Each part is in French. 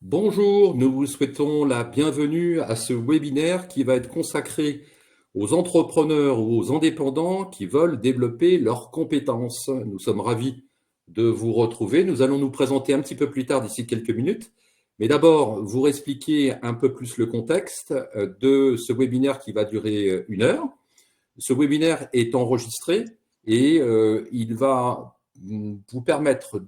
Bonjour, nous vous souhaitons la bienvenue à ce webinaire qui va être consacré aux entrepreneurs ou aux indépendants qui veulent développer leurs compétences. Nous sommes ravis de vous retrouver. Nous allons nous présenter un petit peu plus tard d'ici quelques minutes. Mais d'abord, vous expliquer un peu plus le contexte de ce webinaire qui va durer 1 heure. Ce webinaire est enregistré et il va vous permettre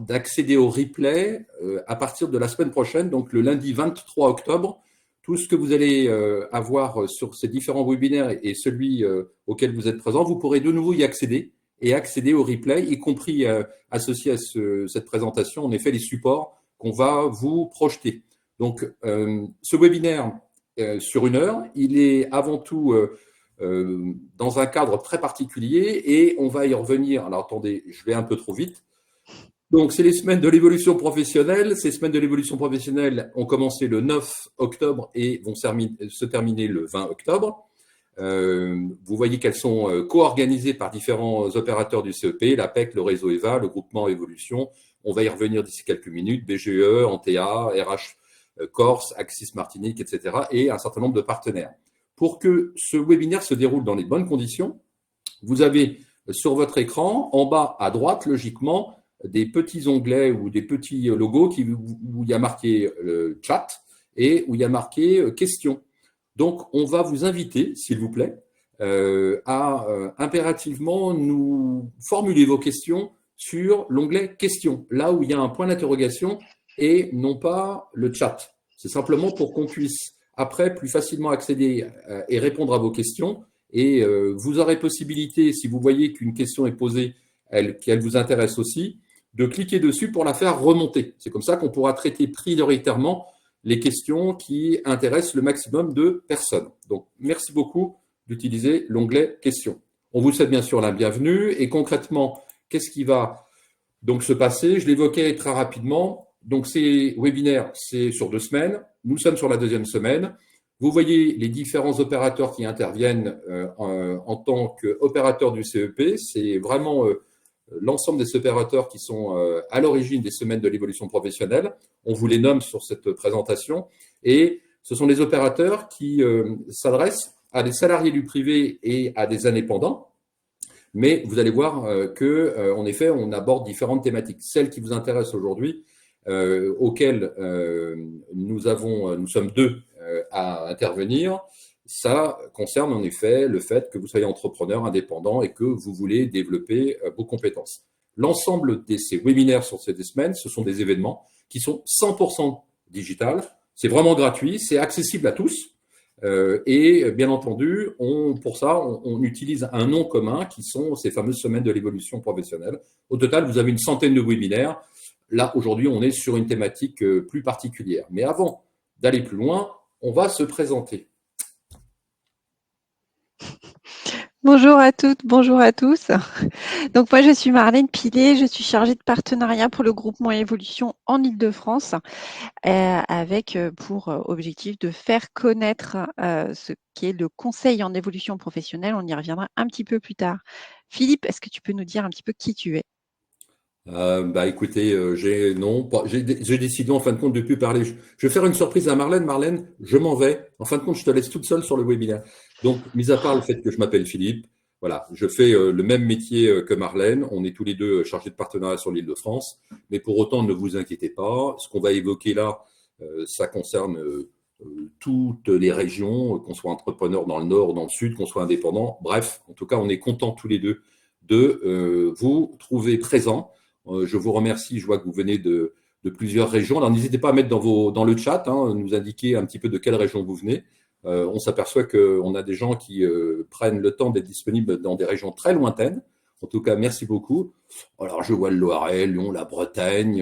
d'accéder au replay à partir de la semaine prochaine, donc le lundi 23 octobre. Tout ce que vous allez avoir sur ces différents webinaires et celui auquel vous êtes présent, vous pourrez de nouveau y accéder et accéder au replay, y compris associé à cette présentation, en effet, les supports qu'on va vous projeter. Donc, ce webinaire sur 1 heure, il est avant tout dans un cadre très particulier et on va y revenir. Alors, attendez, je vais un peu trop vite. Donc, c'est les semaines de l'évolution professionnelle. Ces semaines de l'évolution professionnelle ont commencé le 9 octobre et vont se terminer le 20 octobre. Vous voyez qu'elles sont co-organisées par différents opérateurs du CEP, l'APEC, le réseau EVA, le groupement Évolution. On va y revenir d'ici quelques minutes, BGE, Antea, RH Corse, Axis Martinique, etc. et un certain nombre de partenaires. Pour que ce webinaire se déroule dans les bonnes conditions, vous avez sur votre écran, en bas à droite, logiquement, des petits onglets ou des petits logos où il y a marqué chat et où il y a marqué questions. Donc, on va vous inviter, s'il vous plaît, à impérativement nous formuler vos questions sur l'onglet questions, là où il y a un point d'interrogation et non pas le chat. C'est simplement pour qu'on puisse après plus facilement accéder et répondre à vos questions. Et vous aurez possibilité, si vous voyez qu'une question est posée, qu'elle vous intéresse aussi, de cliquer dessus pour la faire remonter. C'est comme ça qu'on pourra traiter prioritairement les questions qui intéressent le maximum de personnes. Donc, merci beaucoup d'utiliser l'onglet questions. On vous souhaite bien sûr la bienvenue et concrètement, qu'est-ce qui va donc se passer? Je l'évoquais très rapidement. Donc, ces webinaires, c'est sur 2 semaines. Nous sommes sur la 2e semaine. Vous voyez les différents opérateurs qui interviennent en tant qu'opérateurs du CEP. C'est vraiment l'ensemble des opérateurs qui sont à l'origine des semaines de l'évolution professionnelle. On vous les nomme sur cette présentation. Et ce sont des opérateurs qui s'adressent à des salariés du privé et à des indépendants. Mais vous allez voir qu'en effet, on aborde différentes thématiques. Celles qui vous intéressent aujourd'hui, auxquelles nous sommes 2 à intervenir, ça concerne en effet le fait que vous soyez entrepreneur indépendant et que vous voulez développer vos compétences. L'ensemble de ces webinaires sur ces 2 semaines, ce sont des événements qui sont 100% digital. C'est vraiment gratuit, c'est accessible à tous. Et bien entendu, pour ça, on utilise un nom commun qui sont ces fameuses semaines de l'évolution professionnelle. Au total, vous avez une centaine de webinaires. Là, aujourd'hui, on est sur une thématique plus particulière. Mais avant d'aller plus loin, on va se présenter. Bonjour à toutes, bonjour à tous. Donc moi je suis Marlène Pilet, je suis chargée de partenariat pour le groupement Évolution en Île-de-France avec pour objectif de faire connaître ce qu'est le conseil en évolution professionnelle. On y reviendra un petit peu plus tard. Philippe, est-ce que tu peux nous dire un petit peu qui tu es? Écoutez, j'ai décidé en fin de compte de ne plus parler. Je vais faire une surprise à Marlène. Marlène, je m'en vais. En fin de compte, je te laisse toute seule sur le webinaire. Donc, mis à part le fait que je m'appelle Philippe, voilà, je fais le même métier que Marlène. On est tous les deux chargés de partenariat sur l'Île-de-France. Mais pour autant, ne vous inquiétez pas. Ce qu'on va évoquer là, ça concerne toutes les régions, qu'on soit entrepreneur dans le nord ou dans le sud, qu'on soit indépendant. Bref, en tout cas, on est contents tous les deux de vous trouver présents. Je vous remercie, je vois que vous venez de plusieurs régions. Alors n'hésitez pas à mettre dans le chat, nous indiquer un petit peu de quelle région vous venez. On s'aperçoit qu'on a des gens qui prennent le temps d'être disponibles dans des régions très lointaines. En tout cas, merci beaucoup. Alors je vois le Loiret, Lyon, la Bretagne.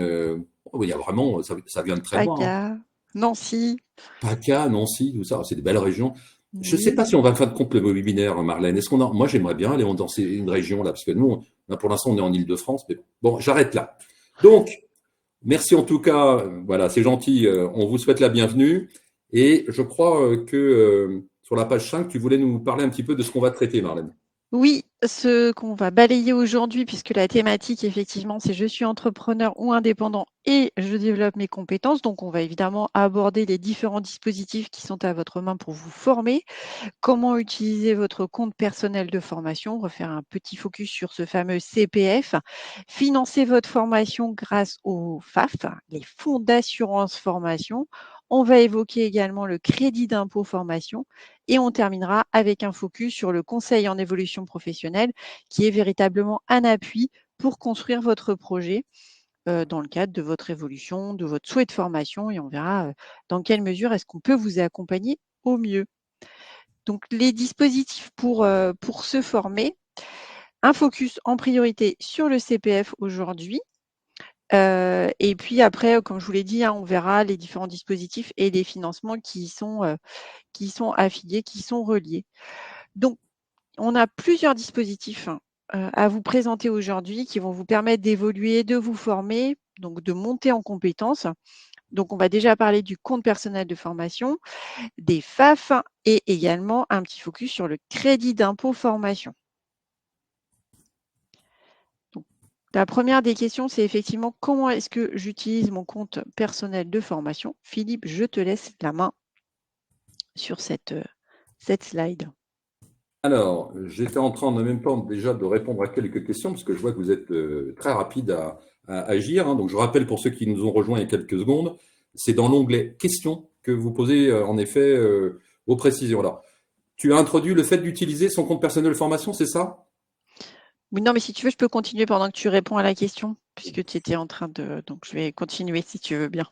Il y a vraiment, ça vient de très loin. PACA, Nancy. PACA, Nancy, tout ça, c'est des belles régions. Je ne sais pas Oui. si on va faire de compte le webinaire, Marlène. Moi, j'aimerais bien aller dans une région là, parce que nous, pour l'instant, on est en Île-de-France. Mais bon, j'arrête là. Donc, merci en tout cas. Voilà, c'est gentil. On vous souhaite la bienvenue. Et je crois que sur la page 5, tu voulais nous parler un petit peu de ce qu'on va traiter, Marlène. Oui, ce qu'on va balayer aujourd'hui, puisque la thématique, effectivement, c'est je suis entrepreneur ou indépendant et je développe mes compétences. Donc, on va évidemment aborder les différents dispositifs qui sont à votre main pour vous former. Comment utiliser votre compte personnel de formation, refaire un petit focus sur ce fameux CPF, financer votre formation grâce au FAF, les fonds d'assurance formation. On va évoquer également le crédit d'impôt formation et on terminera avec un focus sur le conseil en évolution professionnelle qui est véritablement un appui pour construire votre projet dans le cadre de votre évolution, de votre souhait de formation et on verra dans quelle mesure est-ce qu'on peut vous accompagner au mieux. Donc, les dispositifs pour se former, un focus en priorité sur le CPF aujourd'hui. Et puis après, comme je vous l'ai dit, on verra les différents dispositifs et les financements qui sont affiliés, qui sont reliés. Donc, on a plusieurs dispositifs à vous présenter aujourd'hui qui vont vous permettre d'évoluer, de vous former, donc de monter en compétences. Donc, on va déjà parler du compte personnel de formation, des FAF et également un petit focus sur le crédit d'impôt formation. Donc, la première des questions, c'est effectivement comment est-ce que j'utilise mon compte personnel de formation. Philippe, je te laisse la main sur cette slide. Alors, j'étais en train en même temps déjà de répondre à quelques questions, parce que je vois que vous êtes très rapide à agir. Donc, je rappelle pour ceux qui nous ont rejoints il y a quelques secondes, c'est dans l'onglet questions que vous posez en effet vos précisions. Alors, tu as introduit le fait d'utiliser son compte personnel de formation, c'est ça? Oui, non, mais si tu veux, je peux continuer pendant que tu réponds à la question, puisque tu étais en train de... Donc, je vais continuer si tu veux bien.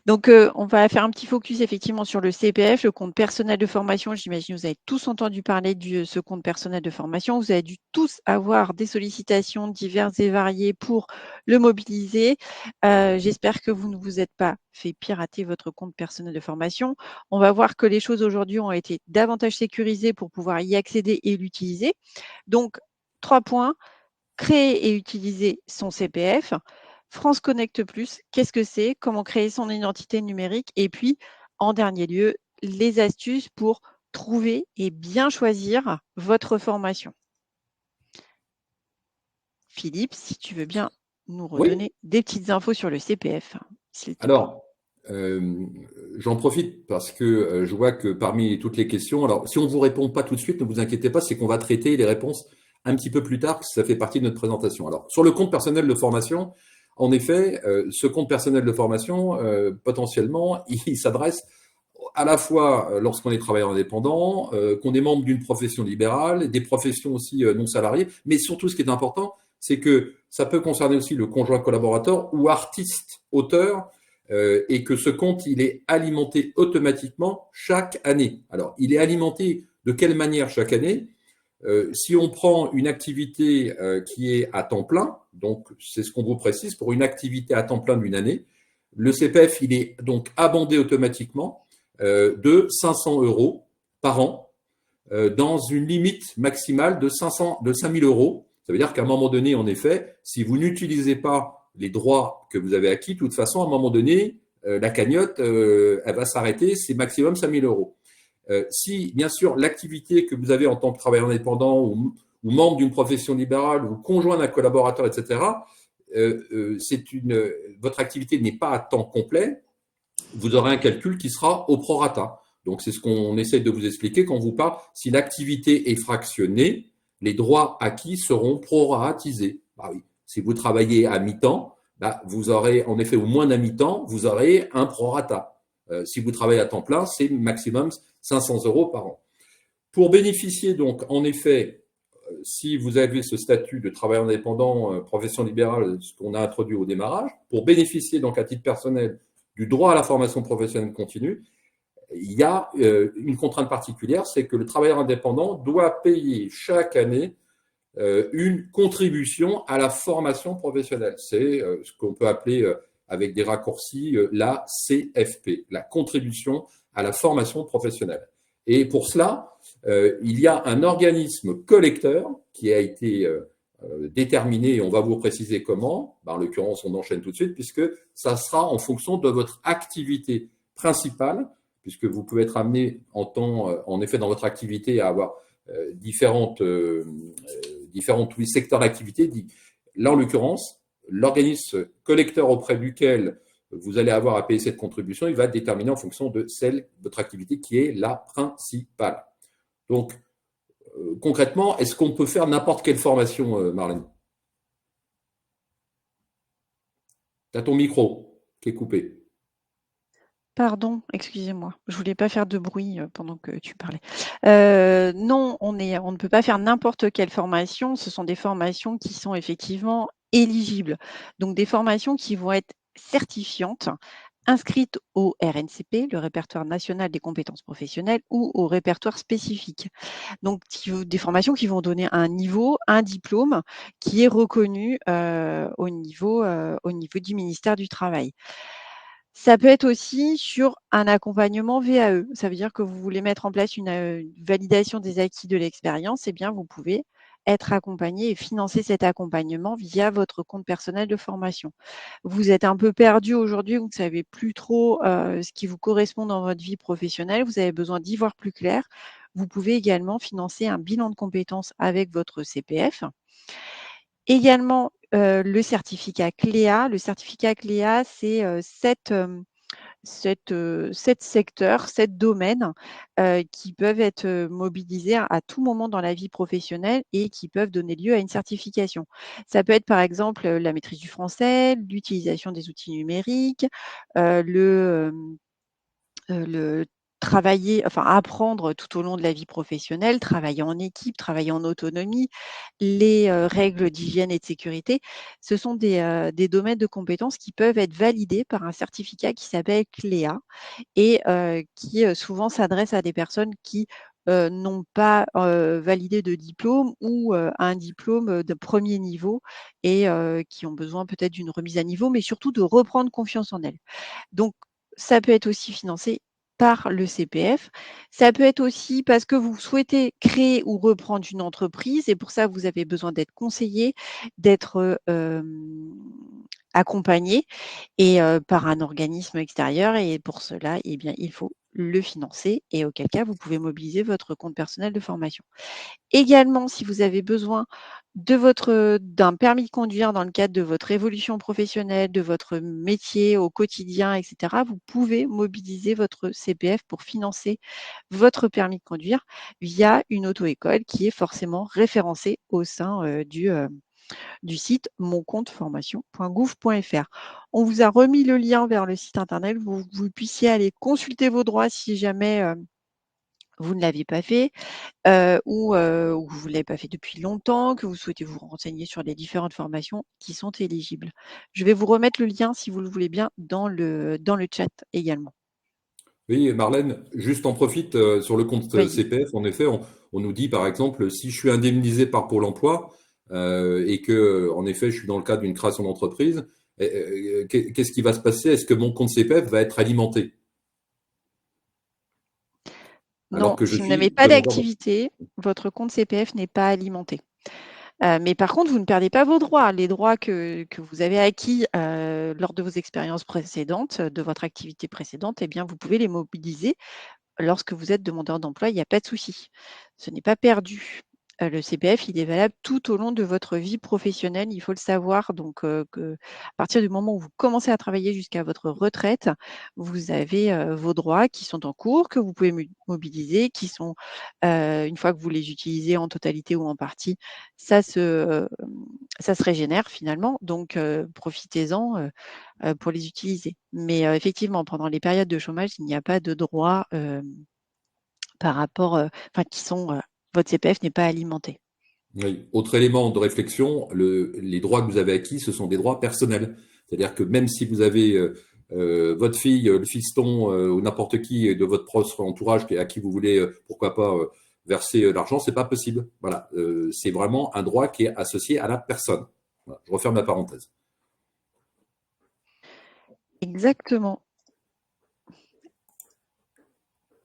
Donc, on va faire un petit focus effectivement sur le CPF, le compte personnel de formation. J'imagine que vous avez tous entendu parler de ce compte personnel de formation. Vous avez dû tous avoir des sollicitations diverses et variées pour le mobiliser. J'espère que vous ne vous êtes pas fait pirater votre compte personnel de formation. On va voir que les choses aujourd'hui ont été davantage sécurisées pour pouvoir y accéder et l'utiliser. Donc, 3 points. Créer et utiliser son CPF. France Connect Plus, qu'est-ce que c'est? Comment créer son identité numérique? Et puis, en dernier lieu, les astuces pour trouver et bien choisir votre formation. Philippe, si tu veux bien nous Oui. redonner des petites infos sur le CPF, s'il te plaît. Alors, euh, j'en profite parce que je vois que parmi toutes les questions, alors si on ne vous répond pas tout de suite, ne vous inquiétez pas, c'est qu'on va traiter les réponses un petit peu plus tard, parce que ça fait partie de notre présentation. Alors, sur le compte personnel de formation, en effet, ce compte personnel de formation, potentiellement, il s'adresse à la fois lorsqu'on est travailleur indépendant, qu'on est membre d'une profession libérale, des professions aussi non salariées, mais surtout ce qui est important, c'est que ça peut concerner aussi le conjoint collaborateur ou artiste auteur, et que ce compte, il est alimenté automatiquement chaque année. Alors, il est alimenté de quelle manière chaque année? Si on prend une activité qui est à temps plein, donc c'est ce qu'on vous précise, pour une activité à temps plein d'une année, le CPF, il est donc abondé automatiquement de 500 euros par an, dans une limite maximale de 5 000 euros. Ça veut dire qu'à un moment donné, en effet, si vous n'utilisez pas les droits que vous avez acquis, de toute façon, à un moment donné, la cagnotte, elle va s'arrêter, c'est maximum 5 000 euros. Si, bien sûr, l'activité que vous avez en tant que travailleur indépendant ou membre d'une profession libérale ou conjoint d'un collaborateur, etc., votre activité n'est pas à temps complet, vous aurez un calcul qui sera au prorata. Donc, c'est ce qu'on essaie de vous expliquer quand on vous parle. Si l'activité est fractionnée, les droits acquis seront proratisés. Bah oui. Si vous travaillez à mi-temps, bah, vous aurez, en effet, au moins d'un mi-temps, vous aurez un prorata. Si vous travaillez à temps plein, c'est maximum 500 euros par an. Pour bénéficier, donc, en effet, si vous avez ce statut de travailleur indépendant, profession libérale, ce qu'on a introduit au démarrage, pour bénéficier, donc, à titre personnel, du droit à la formation professionnelle continue, il y a une contrainte particulière, c'est que le travailleur indépendant doit payer chaque année une contribution à la formation professionnelle. C'est ce qu'on peut appeler avec des raccourcis la CFP, la contribution à la formation professionnelle. Et pour cela, il y a un organisme collecteur qui a été déterminé, et on va vous préciser comment, en l'occurrence on enchaîne tout de suite, puisque ça sera en fonction de votre activité principale, puisque vous pouvez être amené en effet dans votre activité à avoir différentes oui, secteurs d'activité. Là, en l'occurrence, l'organisme collecteur auprès duquel vous allez avoir à payer cette contribution, il va être déterminé en fonction de celle, votre activité qui est la principale. Donc, concrètement, est-ce qu'on peut faire n'importe quelle formation, Marlène? Tu as ton micro qui est coupé. Pardon, excusez-moi, je voulais pas faire de bruit pendant que tu parlais. Non, on ne peut pas faire n'importe quelle formation. Ce sont des formations qui sont effectivement éligibles. Donc des formations qui vont être certifiantes, inscrites au RNCP, le répertoire national des compétences professionnelles, ou au répertoire spécifique. Donc des formations qui vont donner un niveau, un diplôme qui est reconnu au niveau du ministère du Travail. Ça peut être aussi sur un accompagnement VAE. Ça veut dire que vous voulez mettre en place une validation des acquis de l'expérience, eh bien, vous pouvez être accompagné et financer cet accompagnement via votre compte personnel de formation. Vous êtes un peu perdu aujourd'hui, vous ne savez plus trop ce qui vous correspond dans votre vie professionnelle, vous avez besoin d'y voir plus clair. Vous pouvez également financer un bilan de compétences avec votre CPF. Également, le certificat CLEA. Le certificat CLEA, c'est 7 secteurs, 7 domaines qui peuvent être mobilisés à tout moment dans la vie professionnelle et qui peuvent donner lieu à une certification. Ça peut être par exemple la maîtrise du français, l'utilisation des outils numériques, le travailler, enfin apprendre tout au long de la vie professionnelle, travailler en équipe, travailler en autonomie, les règles d'hygiène et de sécurité. Ce sont des domaines de compétences qui peuvent être validés par un certificat qui s'appelle CLEA et qui souvent s'adresse à des personnes qui n'ont pas validé de diplôme ou un diplôme de premier niveau et qui ont besoin peut-être d'une remise à niveau, mais surtout de reprendre confiance en elles. Donc, ça peut être aussi financé par le CPF. Ça peut être aussi parce que vous souhaitez créer ou reprendre une entreprise et pour ça, vous avez besoin d'être conseillé, d'être accompagné et par un organisme extérieur et pour cela, eh bien, il faut le financer et auquel cas, vous pouvez mobiliser votre compte personnel de formation. Également, si vous avez besoin d'un permis de conduire dans le cadre de votre évolution professionnelle, de votre métier au quotidien, et cetera, vous pouvez mobiliser votre CPF pour financer votre permis de conduire via une auto-école qui est forcément référencée au sein du site moncompteformation.gouv.fr. On vous a remis le lien vers le site internet, vous puissiez aller consulter vos droits si jamais vous ne l'aviez pas fait ou vous ne l'avez pas fait depuis longtemps, que vous souhaitez vous renseigner sur les différentes formations qui sont éligibles. Je vais vous remettre le lien, si vous le voulez bien, dans le chat également. Oui, Marlène, juste en profite sur le compte Oui. CPF. En effet, on nous dit par exemple, si je suis indemnisé par Pôle emploi et que, en effet, je suis dans le cadre d'une création d'entreprise, qu'est-ce qui va se passer? Est-ce que mon compte CPF va être alimenté alors Non, que je si vous n'avez suis pas demandeur d'emploi? d'activité, votre compte CPF n'est pas alimenté. Mais par contre, vous ne perdez pas vos droits. Les droits que vous avez acquis lors de vos expériences précédentes, de votre activité précédente, eh bien, vous pouvez les mobiliser lorsque vous êtes demandeur d'emploi, il n'y a pas de souci. Ce n'est pas perdu. Le CPF, il est valable tout au long de votre vie professionnelle, il faut le savoir. Donc, à partir du moment où vous commencez à travailler jusqu'à votre retraite, vous avez vos droits qui sont en cours, que vous pouvez mobiliser, qui sont, une fois que vous les utilisez en totalité ou en partie, ça se régénère finalement. Donc, profitez-en pour les utiliser. Mais effectivement, pendant les périodes de chômage, il n'y a pas de droits par rapport, enfin votre CPF n'est pas alimenté. Oui. Autre élément de réflexion, les droits que vous avez acquis, ce sont des droits personnels. C'est-à-dire que même si vous avez votre fille, le fiston ou n'importe qui de votre proche entourage à qui vous voulez, pourquoi pas, verser l'argent, c'est pas possible. Voilà, c'est vraiment un droit qui est associé à la personne. Voilà. Je referme la parenthèse. Exactement.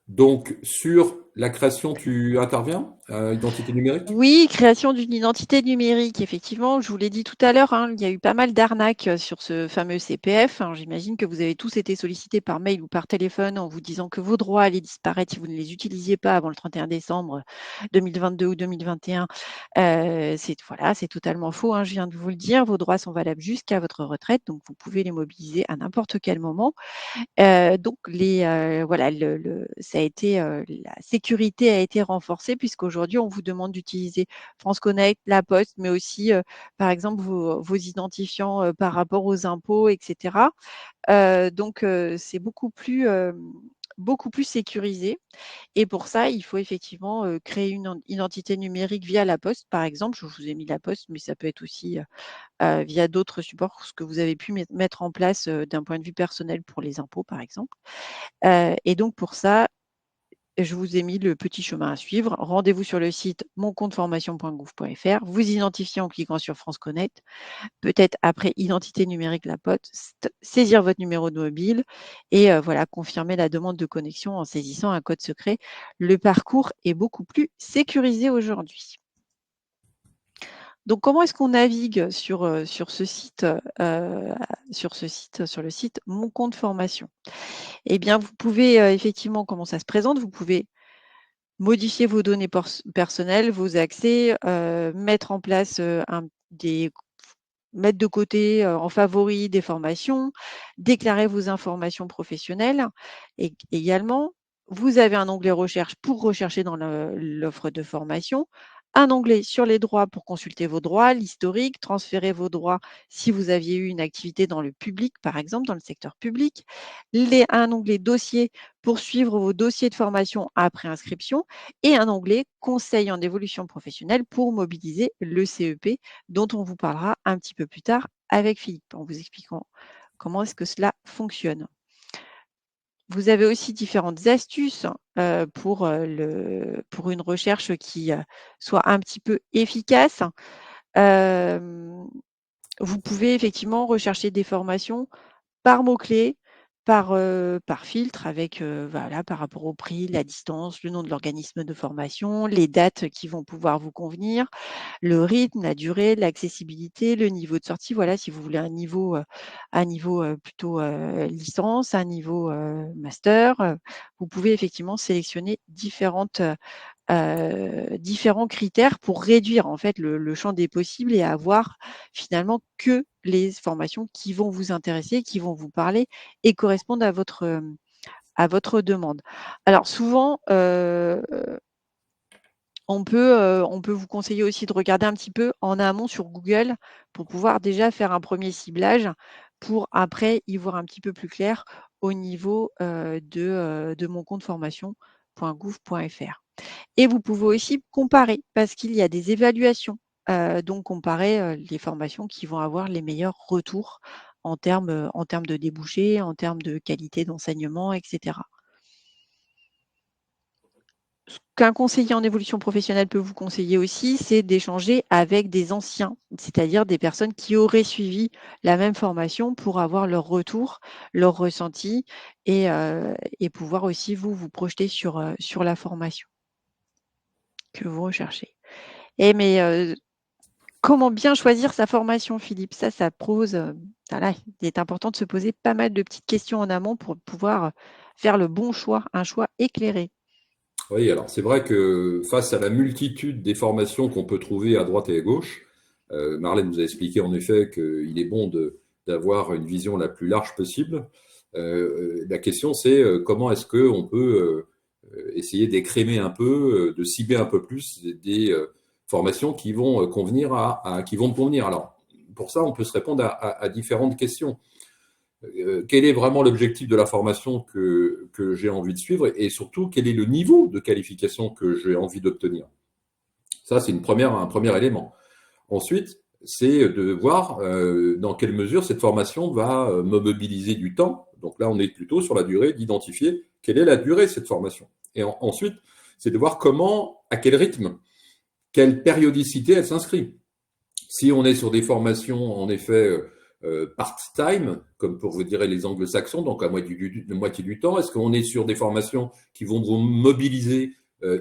Donc, sur la création, tu interviens? identité numérique? Oui, création d'une identité numérique, effectivement. Je vous l'ai dit tout à l'heure, hein, il y a eu pas mal d'arnaques sur ce fameux CPF. Alors, j'imagine que vous avez tous été sollicités par mail ou par téléphone en vous disant que vos droits allaient disparaître si vous ne les utilisiez pas avant le 31 décembre 2022 ou 2021. Voilà, c'est totalement faux, hein, je viens de vous le dire. Vos droits sont valables jusqu'à votre retraite, donc vous pouvez les mobiliser à n'importe quel moment. Donc voilà, ça a été, la sécurité a été renforcée puisqu'aujourd'hui, on vous demande d'utiliser France Connect, La Poste, mais aussi, par exemple, vos identifiants, par rapport aux impôts et cetera. Donc c'est beaucoup plus sécurisé et pour ça, il faut effectivement, créer une identité numérique via La Poste, par exemple. Je vous ai mis La Poste, mais ça peut être aussi, via d'autres supports, ce que vous avez pu mettre en place, d'un point de vue personnel pour les impôts, par exemple. Et donc pour ça, je vous ai mis le petit chemin à suivre. Rendez-vous sur le site moncompteformation.gouv.fr, vous identifiez en cliquant sur France Connect, peut-être après identité numérique La Poste, saisir votre numéro de mobile et voilà, confirmer la demande de connexion en saisissant un code secret. Le parcours est beaucoup plus sécurisé aujourd'hui. Donc, comment est-ce qu'on navigue sur ce site, sur le site Mon compte formation? Eh bien, vous pouvez, effectivement, comment ça se présente? Vous pouvez modifier vos données personnelles, vos accès, mettre en place, des mettre de côté, en favori des formations, déclarer vos informations professionnelles et également, vous avez un onglet recherche pour rechercher dans l'offre de formation, un onglet sur les droits pour consulter vos droits, l'historique, transférer vos droits si vous aviez eu une activité dans le public, par exemple, dans le secteur public, un onglet dossier pour suivre vos dossiers de formation après inscription et un onglet conseil en évolution professionnelle pour mobiliser le CEP dont on vous parlera un petit peu plus tard avec Philippe, en vous expliquant comment est-ce que cela fonctionne. Vous avez aussi différentes astuces pour une recherche qui soit un petit peu efficace. Hem, Vous pouvez effectivement rechercher des formations par mots-clés, par filtre avec, voilà, par rapport au prix, la distance, le nom de l'organisme de formation, les dates qui vont pouvoir vous convenir, le rythme, la durée, l'accessibilité, le niveau de sortie. Voilà, si vous voulez un niveau, plutôt, licence, un niveau, master, vous pouvez effectivement sélectionner différents critères pour réduire en fait le champ des possibles et avoir finalement que les formations qui vont vous intéresser, qui vont vous parler et correspondent à votre demande. Alors souvent, on peut vous conseiller aussi de regarder un petit peu en amont sur Google pour pouvoir déjà faire un premier ciblage pour après y voir un petit peu plus clair au niveau, de mon compte formation.gouv.fr. Et vous pouvez aussi comparer parce qu'il y a des évaluations, donc comparer, les formations qui vont avoir les meilleurs retours en termes de débouchés, en termes de qualité d'enseignement et cetera. Ce qu'un conseiller en évolution professionnelle peut vous conseiller aussi, c'est d'échanger avec des anciens, c'est-à-dire des personnes qui auraient suivi la même formation pour avoir leur retour, leur ressenti et pouvoir aussi vous projeter sur la formation que vous recherchez. Mais comment bien choisir sa formation, Philippe? Ça pose, voilà, il est important de se poser pas mal de petites questions en amont pour pouvoir faire le bon choix, un choix éclairé. Oui, alors c'est vrai que face à la multitude des formations qu'on peut trouver à droite et à gauche, Marlène nous a expliqué en effet qu'il est bon d'avoir une vision la plus large possible. La question c'est comment est-ce qu'on peut essayer d'écrémer un peu, de cibler un peu plus des formations qui vont convenir qui vont me convenir. Alors pour ça, on peut se répondre à différentes questions. Quel est vraiment l'objectif de la formation que j'ai envie de suivre et surtout quel est le niveau de qualification que j'ai envie d'obtenir. Ça, c'est un premier élément. Ensuite, c'est de voir dans quelle mesure cette formation va me mobiliser du temps. Donc là, on est plutôt sur la durée, d'identifier quelle est la durée de cette formation. Et ensuite, c'est de voir comment, à quel rythme, quelle périodicité elle s'inscrit. Si on est sur des formations, en effet, part-time, comme pour vous dire les anglo-saxons, donc à moitié du temps, est-ce qu'on est sur des formations qui vont vous mobiliser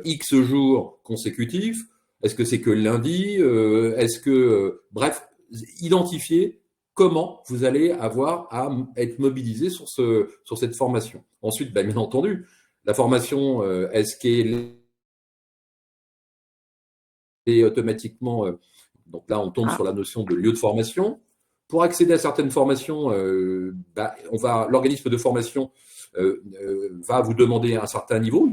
X jours consécutifs? Est-ce que c'est que le lundi? Bref, identifier comment vous allez avoir à être mobilisé sur cette formation. Ensuite, bien entendu, la formation, est-ce qu'elle est automatiquement... donc là, on tombe sur la notion de lieu de formation. Pour accéder à certaines formations, l'organisme de formation va vous demander un certain niveau.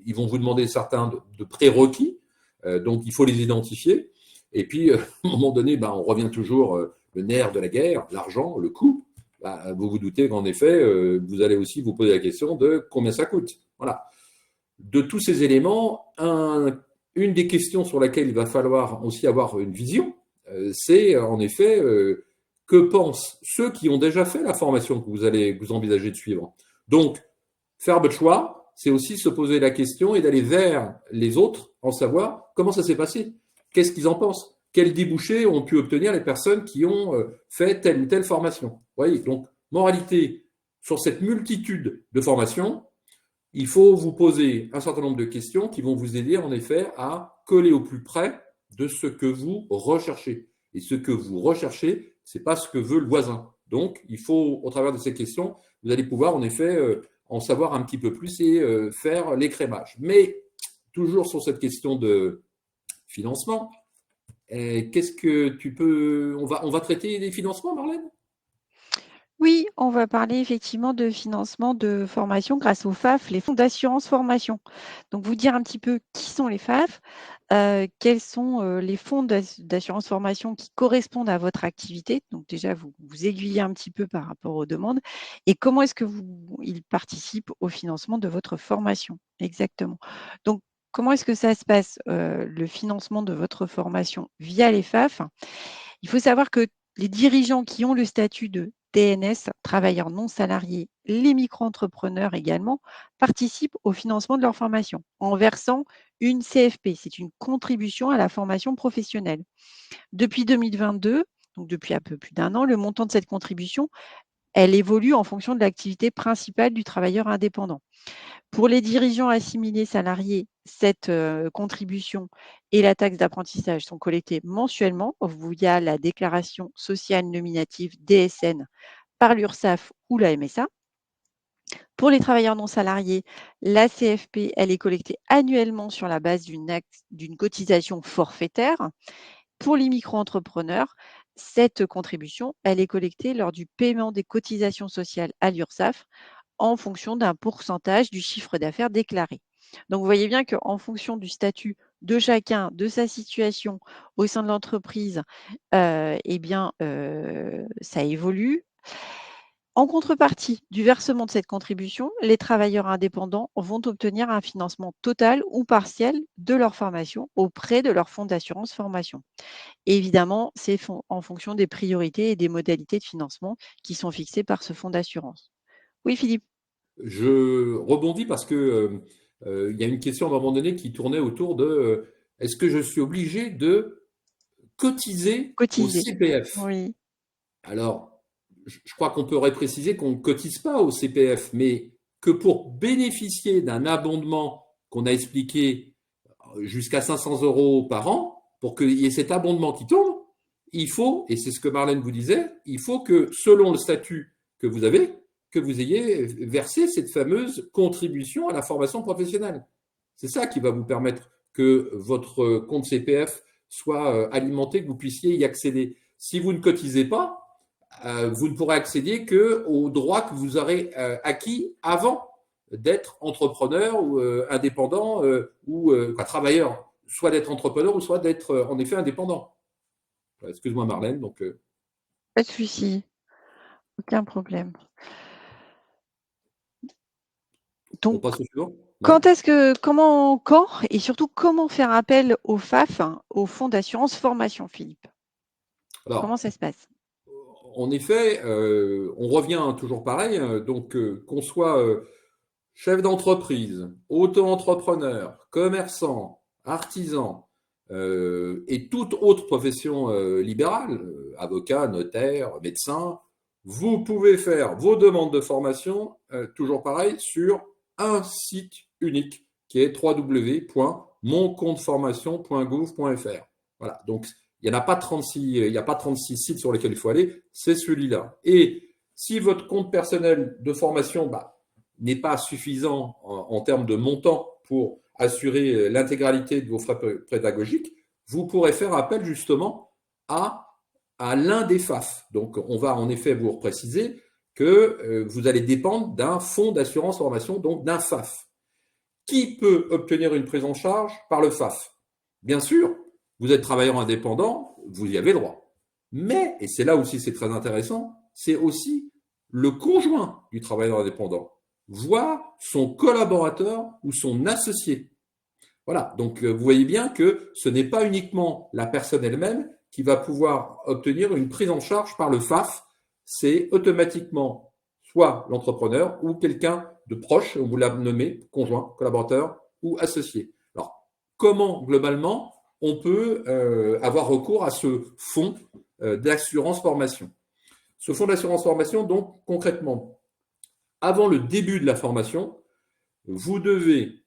Ils vont vous demander certains de prérequis. Donc, il faut les identifier. Et puis, à un moment donné, on revient toujours le nerf de la guerre, l'argent, le coût. Vous vous doutez qu'en effet, vous allez aussi vous poser la question de combien ça coûte. Voilà. De tous ces éléments, une des questions sur laquelle il va falloir aussi avoir une vision, c'est en effet que pensent ceux qui ont déjà fait la formation que vous envisagez de suivre. Donc, faire votre choix, c'est aussi se poser la question et d'aller vers les autres en savoir comment ça s'est passé, qu'est-ce qu'ils en pensent, quels débouchés ont pu obtenir les personnes qui ont fait telle ou telle formation. Vous voyez, donc, moralité, sur cette multitude de formations, il faut vous poser un certain nombre de questions qui vont vous aider en effet à coller au plus près de ce que vous recherchez. Et ce que vous recherchez, c'est pas ce que veut le voisin. Donc, il faut, au travers de ces questions, vous allez pouvoir en effet en savoir un petit peu plus et faire l'écrémage. Mais toujours sur cette question de financement, qu'est-ce que tu peux... On va traiter des financements, Marlène? Oui, on va parler effectivement de financement de formation grâce aux FAF, les fonds d'assurance formation. Donc, vous dire un petit peu qui sont les FAF, quels sont les fonds d'assurance formation qui correspondent à votre activité. Donc, déjà, vous aiguillez un petit peu par rapport aux demandes et comment est-ce que ils participent au financement de votre formation. Exactement. Donc, comment est-ce que ça se passe, le financement de votre formation via les FAF? Il faut savoir que les dirigeants qui ont le statut de TNS, travailleurs non salariés, les micro-entrepreneurs également, participent au financement de leur formation en versant une CFP. C'est une contribution à la formation professionnelle. Depuis 2022, donc depuis un peu plus d'un an, le montant de cette contribution, elle évolue en fonction de l'activité principale du travailleur indépendant. Pour les dirigeants assimilés salariés, cette contribution et la taxe d'apprentissage sont collectées mensuellement via la déclaration sociale nominative DSN par l'URSSAF ou la MSA. Pour les travailleurs non salariés, la CFP, elle est collectée annuellement sur la base d'une cotisation forfaitaire. Pour les micro-entrepreneurs, cette contribution, elle est collectée lors du paiement des cotisations sociales à l'URSSAF en fonction d'un pourcentage du chiffre d'affaires déclaré. Donc, vous voyez bien qu'en fonction du statut de chacun, de sa situation au sein de l'entreprise, ça évolue. En contrepartie du versement de cette contribution, les travailleurs indépendants vont obtenir un financement total ou partiel de leur formation auprès de leur fonds d'assurance formation. Et évidemment, c'est en fonction des priorités et des modalités de financement qui sont fixées par ce fonds d'assurance. Oui, Philippe. Je rebondis parce que il y a une question à un moment donné qui tournait autour de est-ce que je suis obligé de cotiser au Cotiser. CPF? Oui. Alors, je crois qu'on pourrait préciser qu'on ne cotise pas au CPF, mais que pour bénéficier d'un abondement qu'on a expliqué jusqu'à 500 euros par an, pour qu'il y ait cet abondement qui tombe, il faut, et c'est ce que Marlène vous disait, il faut que selon le statut que vous avez, que vous ayez versé cette fameuse contribution à la formation professionnelle. C'est ça qui va vous permettre que votre compte CPF soit alimenté, que vous puissiez y accéder. Si vous ne cotisez pas, vous ne pourrez accéder qu'aux droits que vous aurez acquis avant d'être entrepreneur ou indépendant ou travailleur, soit d'être entrepreneur ou soit d'être en effet indépendant. Excuse-moi Marlène. Donc, Pas de souci, aucun problème. on Donc, passe au suivant. Ouais. quand et surtout comment faire appel au FAF, hein, au fonds d'assurance formation, Philippe? Comment Alors, ça se passe? en effet, on revient toujours pareil. Donc, qu'on soit chef d'entreprise, auto-entrepreneur, commerçant, artisan et toute autre profession libérale, avocat, notaire, médecin, vous pouvez faire vos demandes de formation, toujours pareil, sur un site unique qui est www.moncompteformation.gouv.fr. Voilà, donc il n'y a pas 36 sites sur lesquels il faut aller, c'est celui-là. Et si votre compte personnel de formation n'est pas suffisant en termes de montant pour assurer l'intégralité de vos frais pédagogiques, vous pourrez faire appel justement à l'un des FAF. Donc, on va en effet vous préciser que vous allez dépendre d'un fonds d'assurance formation, donc d'un FAF. Qui peut obtenir une prise en charge par le FAF? Bien sûr, vous êtes travailleur indépendant, vous y avez droit. Mais, et c'est là aussi c'est très intéressant, c'est aussi le conjoint du travailleur indépendant, voire son collaborateur ou son associé. Voilà, donc vous voyez bien que ce n'est pas uniquement la personne elle-même qui va pouvoir obtenir une prise en charge par le FAF, c'est automatiquement soit l'entrepreneur ou quelqu'un de proche, on vous l'a nommé, conjoint, collaborateur ou associé. Alors, comment globalement on peut avoir recours à ce fonds d'assurance formation? Ce fonds d'assurance formation, donc concrètement, avant le début de la formation, vous devez,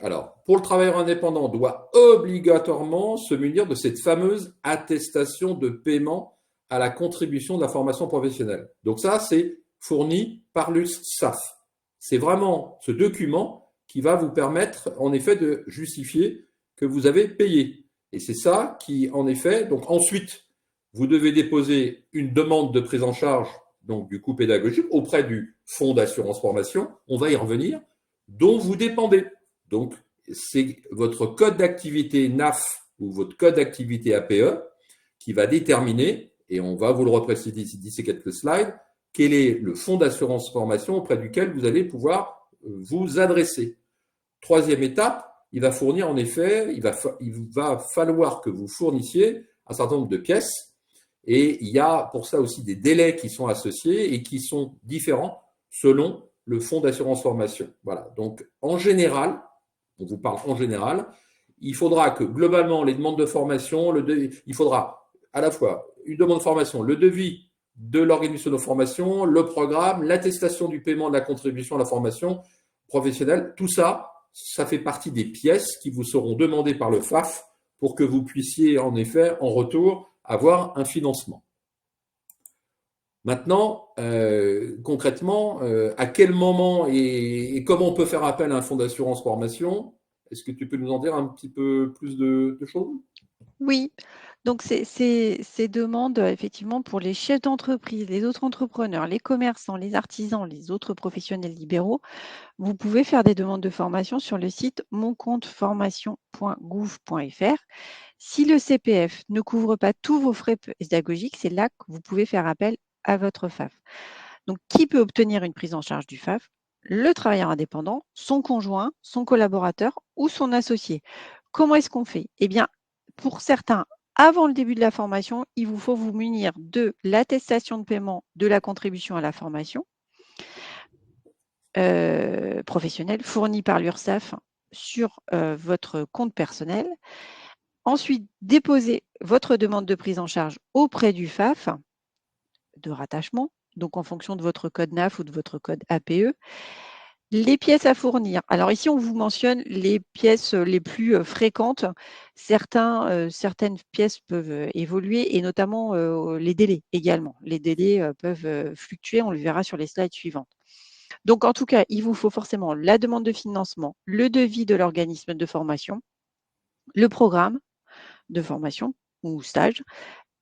alors pour le travailleur indépendant, doit obligatoirement se munir de cette fameuse attestation de paiement à la contribution de la formation professionnelle. Donc ça, c'est fourni par l'URSSAF. C'est vraiment ce document qui va vous permettre, en effet, de justifier que vous avez payé. Et c'est ça qui, en effet, donc ensuite, vous devez déposer une demande de prise en charge, donc du coût pédagogique, auprès du fonds d'assurance formation. On va y revenir, dont vous dépendez. Donc, c'est votre code d'activité NAF ou votre code d'activité APE qui va déterminer, et on va vous le repréciser d'ici quelques slides, quel est le fonds d'assurance formation auprès duquel vous allez pouvoir vous adresser. Troisième étape, il va fournir en effet, il va falloir que vous fournissiez un certain nombre de pièces, et il y a pour ça aussi des délais qui sont associés et qui sont différents selon le fonds d'assurance formation. Voilà. Donc, en général, on vous parle en général, il faudra que globalement les demandes de formation, il faudra à la fois une demande de formation, le devis de l'organisation de formation, le programme, l'attestation du paiement de la contribution à la formation professionnelle. Tout ça, ça fait partie des pièces qui vous seront demandées par le FAF pour que vous puissiez en effet, en retour, avoir un financement. Maintenant, concrètement, à quel moment et comment on peut faire appel à un fonds d'assurance formation? Est-ce que tu peux nous en dire un petit peu plus de choses? Oui, donc ces demandes, effectivement, pour les chefs d'entreprise, les autres entrepreneurs, les commerçants, les artisans, les autres professionnels libéraux, vous pouvez faire des demandes de formation sur le site moncompteformation.gouv.fr. Si le CPF ne couvre pas tous vos frais pédagogiques, c'est là que vous pouvez faire appel à votre FAF. Donc, qui peut obtenir une prise en charge du FAF? Le travailleur indépendant, son conjoint, son collaborateur ou son associé. Comment est-ce qu'on fait? Eh bien, pour certains, avant le début de la formation, il vous faut vous munir de l'attestation de paiement de la contribution à la formation professionnelle fournie par l'URSSAF sur votre compte personnel. Ensuite, déposer votre demande de prise en charge auprès du FAF de rattachement, donc en fonction de votre code NAF ou de votre code APE. Les pièces à fournir. Alors ici, on vous mentionne les pièces les plus fréquentes. Certaines pièces peuvent évoluer et notamment les délais également. Les délais peuvent fluctuer, on le verra sur les slides suivantes. Donc en tout cas, il vous faut forcément la demande de financement, le devis de l'organisme de formation, le programme de formation ou stage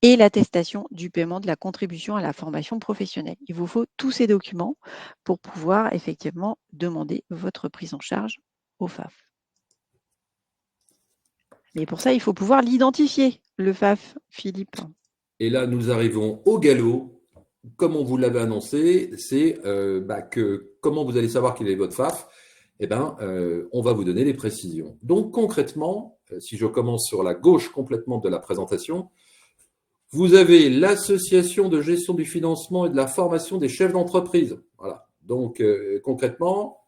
et l'attestation du paiement de la contribution à la formation professionnelle. Il vous faut tous ces documents pour pouvoir effectivement demander votre prise en charge au FAF. Mais pour ça, il faut pouvoir l'identifier, le FAF, Philippe. Et là, nous arrivons au galop. Comme on vous l'avait annoncé, c'est que comment vous allez savoir quel est votre FAF? On va vous donner les précisions. Donc concrètement, si je commence sur la gauche complètement de la présentation, vous avez l'association de gestion du financement et de la formation des chefs d'entreprise. Voilà. Donc concrètement,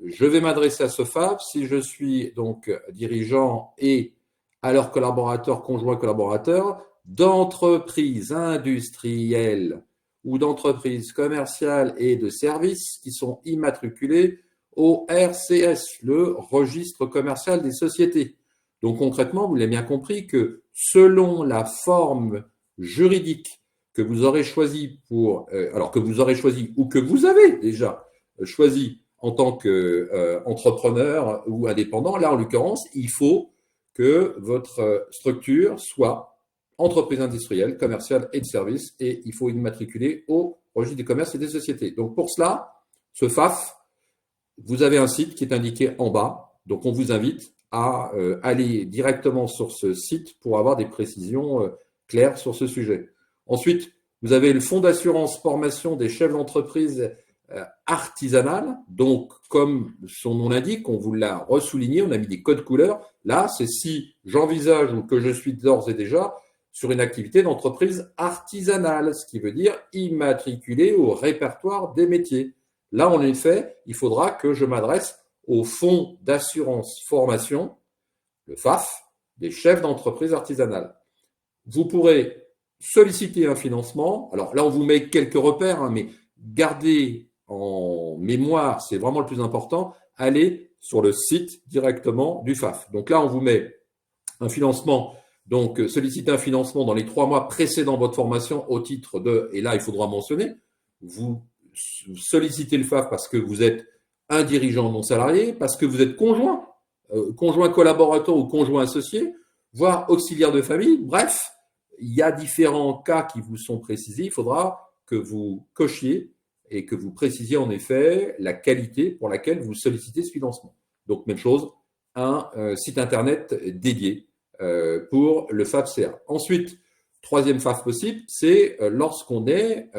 je vais m'adresser à ce FAF si je suis donc dirigeant et à leurs collaborateurs, conjoints collaborateurs, d'entreprises industrielles ou d'entreprises commerciales et de services qui sont immatriculées au RCS, le registre commercial des sociétés. Donc concrètement, vous l'avez bien compris que selon la forme juridique que vous aurez choisi alors que vous aurez choisi ou que vous avez déjà choisi en tant qu'entrepreneur ou indépendant, là en l'occurrence, il faut que votre structure soit entreprise industrielle, commerciale et de services, et il faut immatriculer au registre des commerces et des sociétés. Donc pour cela, ce FAF, vous avez un site qui est indiqué en bas, donc on vous invite à aller directement sur ce site pour avoir des précisions claires sur ce sujet. Ensuite, vous avez le fonds d'assurance formation des chefs d'entreprise artisanale. Donc, comme son nom l'indique, on vous l'a ressouligné, on a mis des codes couleurs. Là, c'est si j'envisage ou que je suis d'ores et déjà sur une activité d'entreprise artisanale, ce qui veut dire immatriculée au répertoire des métiers. Là, en effet, il faudra que je m'adresse au fonds d'assurance formation, le FAF, des chefs d'entreprise artisanale. Vous pourrez solliciter un financement. Alors là, on vous met quelques repères, hein, mais gardez en mémoire, c'est vraiment le plus important, allez sur le site directement du FAF. Donc là, on vous met un financement. Donc, solliciter un financement dans les 3 mois précédant votre formation au titre de, et là, il faudra mentionner, vous sollicitez le FAF parce que vous êtes un dirigeant non salarié, parce que vous êtes conjoint collaborateur ou conjoint associé, voire auxiliaire de famille. Bref, il y a différents cas qui vous sont précisés. Il faudra que vous cochiez et que vous précisiez en effet la qualité pour laquelle vous sollicitez ce financement. Donc, même chose, un site internet dédié pour le FAF-CA. Ensuite, troisième FAF possible, c'est lorsqu'on est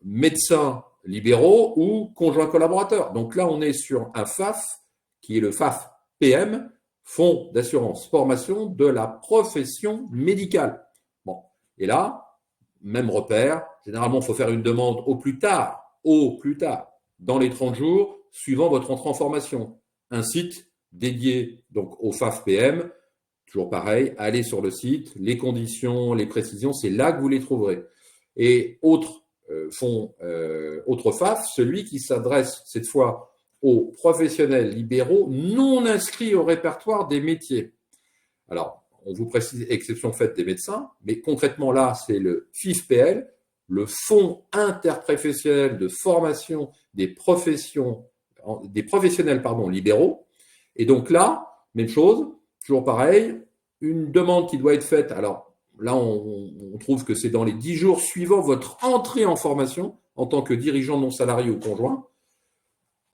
médecins libéraux ou conjoints collaborateurs. Donc là, on est sur un FAF qui est le FAF PM, Fonds d'assurance formation de la profession médicale. Bon, et là, même repère, généralement, il faut faire une demande au plus tard, dans les 30 jours suivant votre entrée en formation. Un site dédié donc au FAF PM, toujours pareil, allez sur le site, les conditions, les précisions, c'est là que vous les trouverez. Et autre FAF, celui qui s'adresse cette fois aux professionnels libéraux non inscrits au répertoire des métiers. Alors, on vous précise, exception faite des médecins, mais concrètement là, c'est le FIFPL, le Fonds interprofessionnel de formation des professionnels libéraux. Et donc là, même chose, toujours pareil, une demande qui doit être faite. Alors là, on trouve que c'est dans les 10 jours suivant votre entrée en formation en tant que dirigeant non salarié ou conjoint.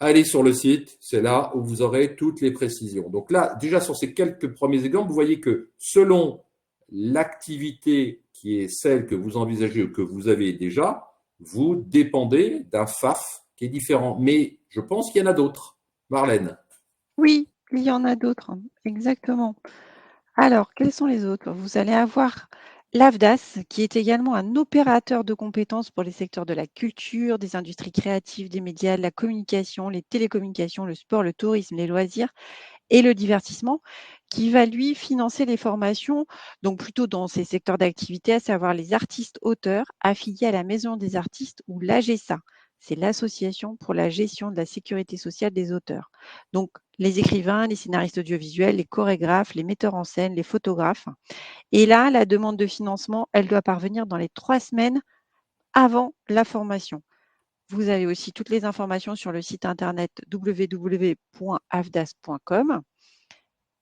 Allez sur le site, c'est là où vous aurez toutes les précisions. Donc là, déjà sur ces quelques premiers exemples, vous voyez que selon l'activité qui est celle que vous envisagez ou que vous avez déjà, vous dépendez d'un FAF qui est différent. Mais je pense qu'il y en a d'autres. Marlène. Oui, il y en a d'autres, exactement. Alors, quels sont les autres? Vous allez avoir l'AFDAS, qui est également un opérateur de compétences pour les secteurs de la culture, des industries créatives, des médias, de la communication, les télécommunications, le sport, le tourisme, les loisirs et le divertissement, qui va lui financer les formations, donc plutôt dans ces secteurs d'activité, à savoir les artistes-auteurs affiliés à la Maison des artistes ou l'AGESA. C'est l'Association pour la gestion de la sécurité sociale des auteurs. Donc, les écrivains, les scénaristes audiovisuels, les chorégraphes, les metteurs en scène, les photographes. Et là, la demande de financement, elle doit parvenir dans les 3 semaines avant la formation. Vous avez aussi toutes les informations sur le site internet www.afdas.com.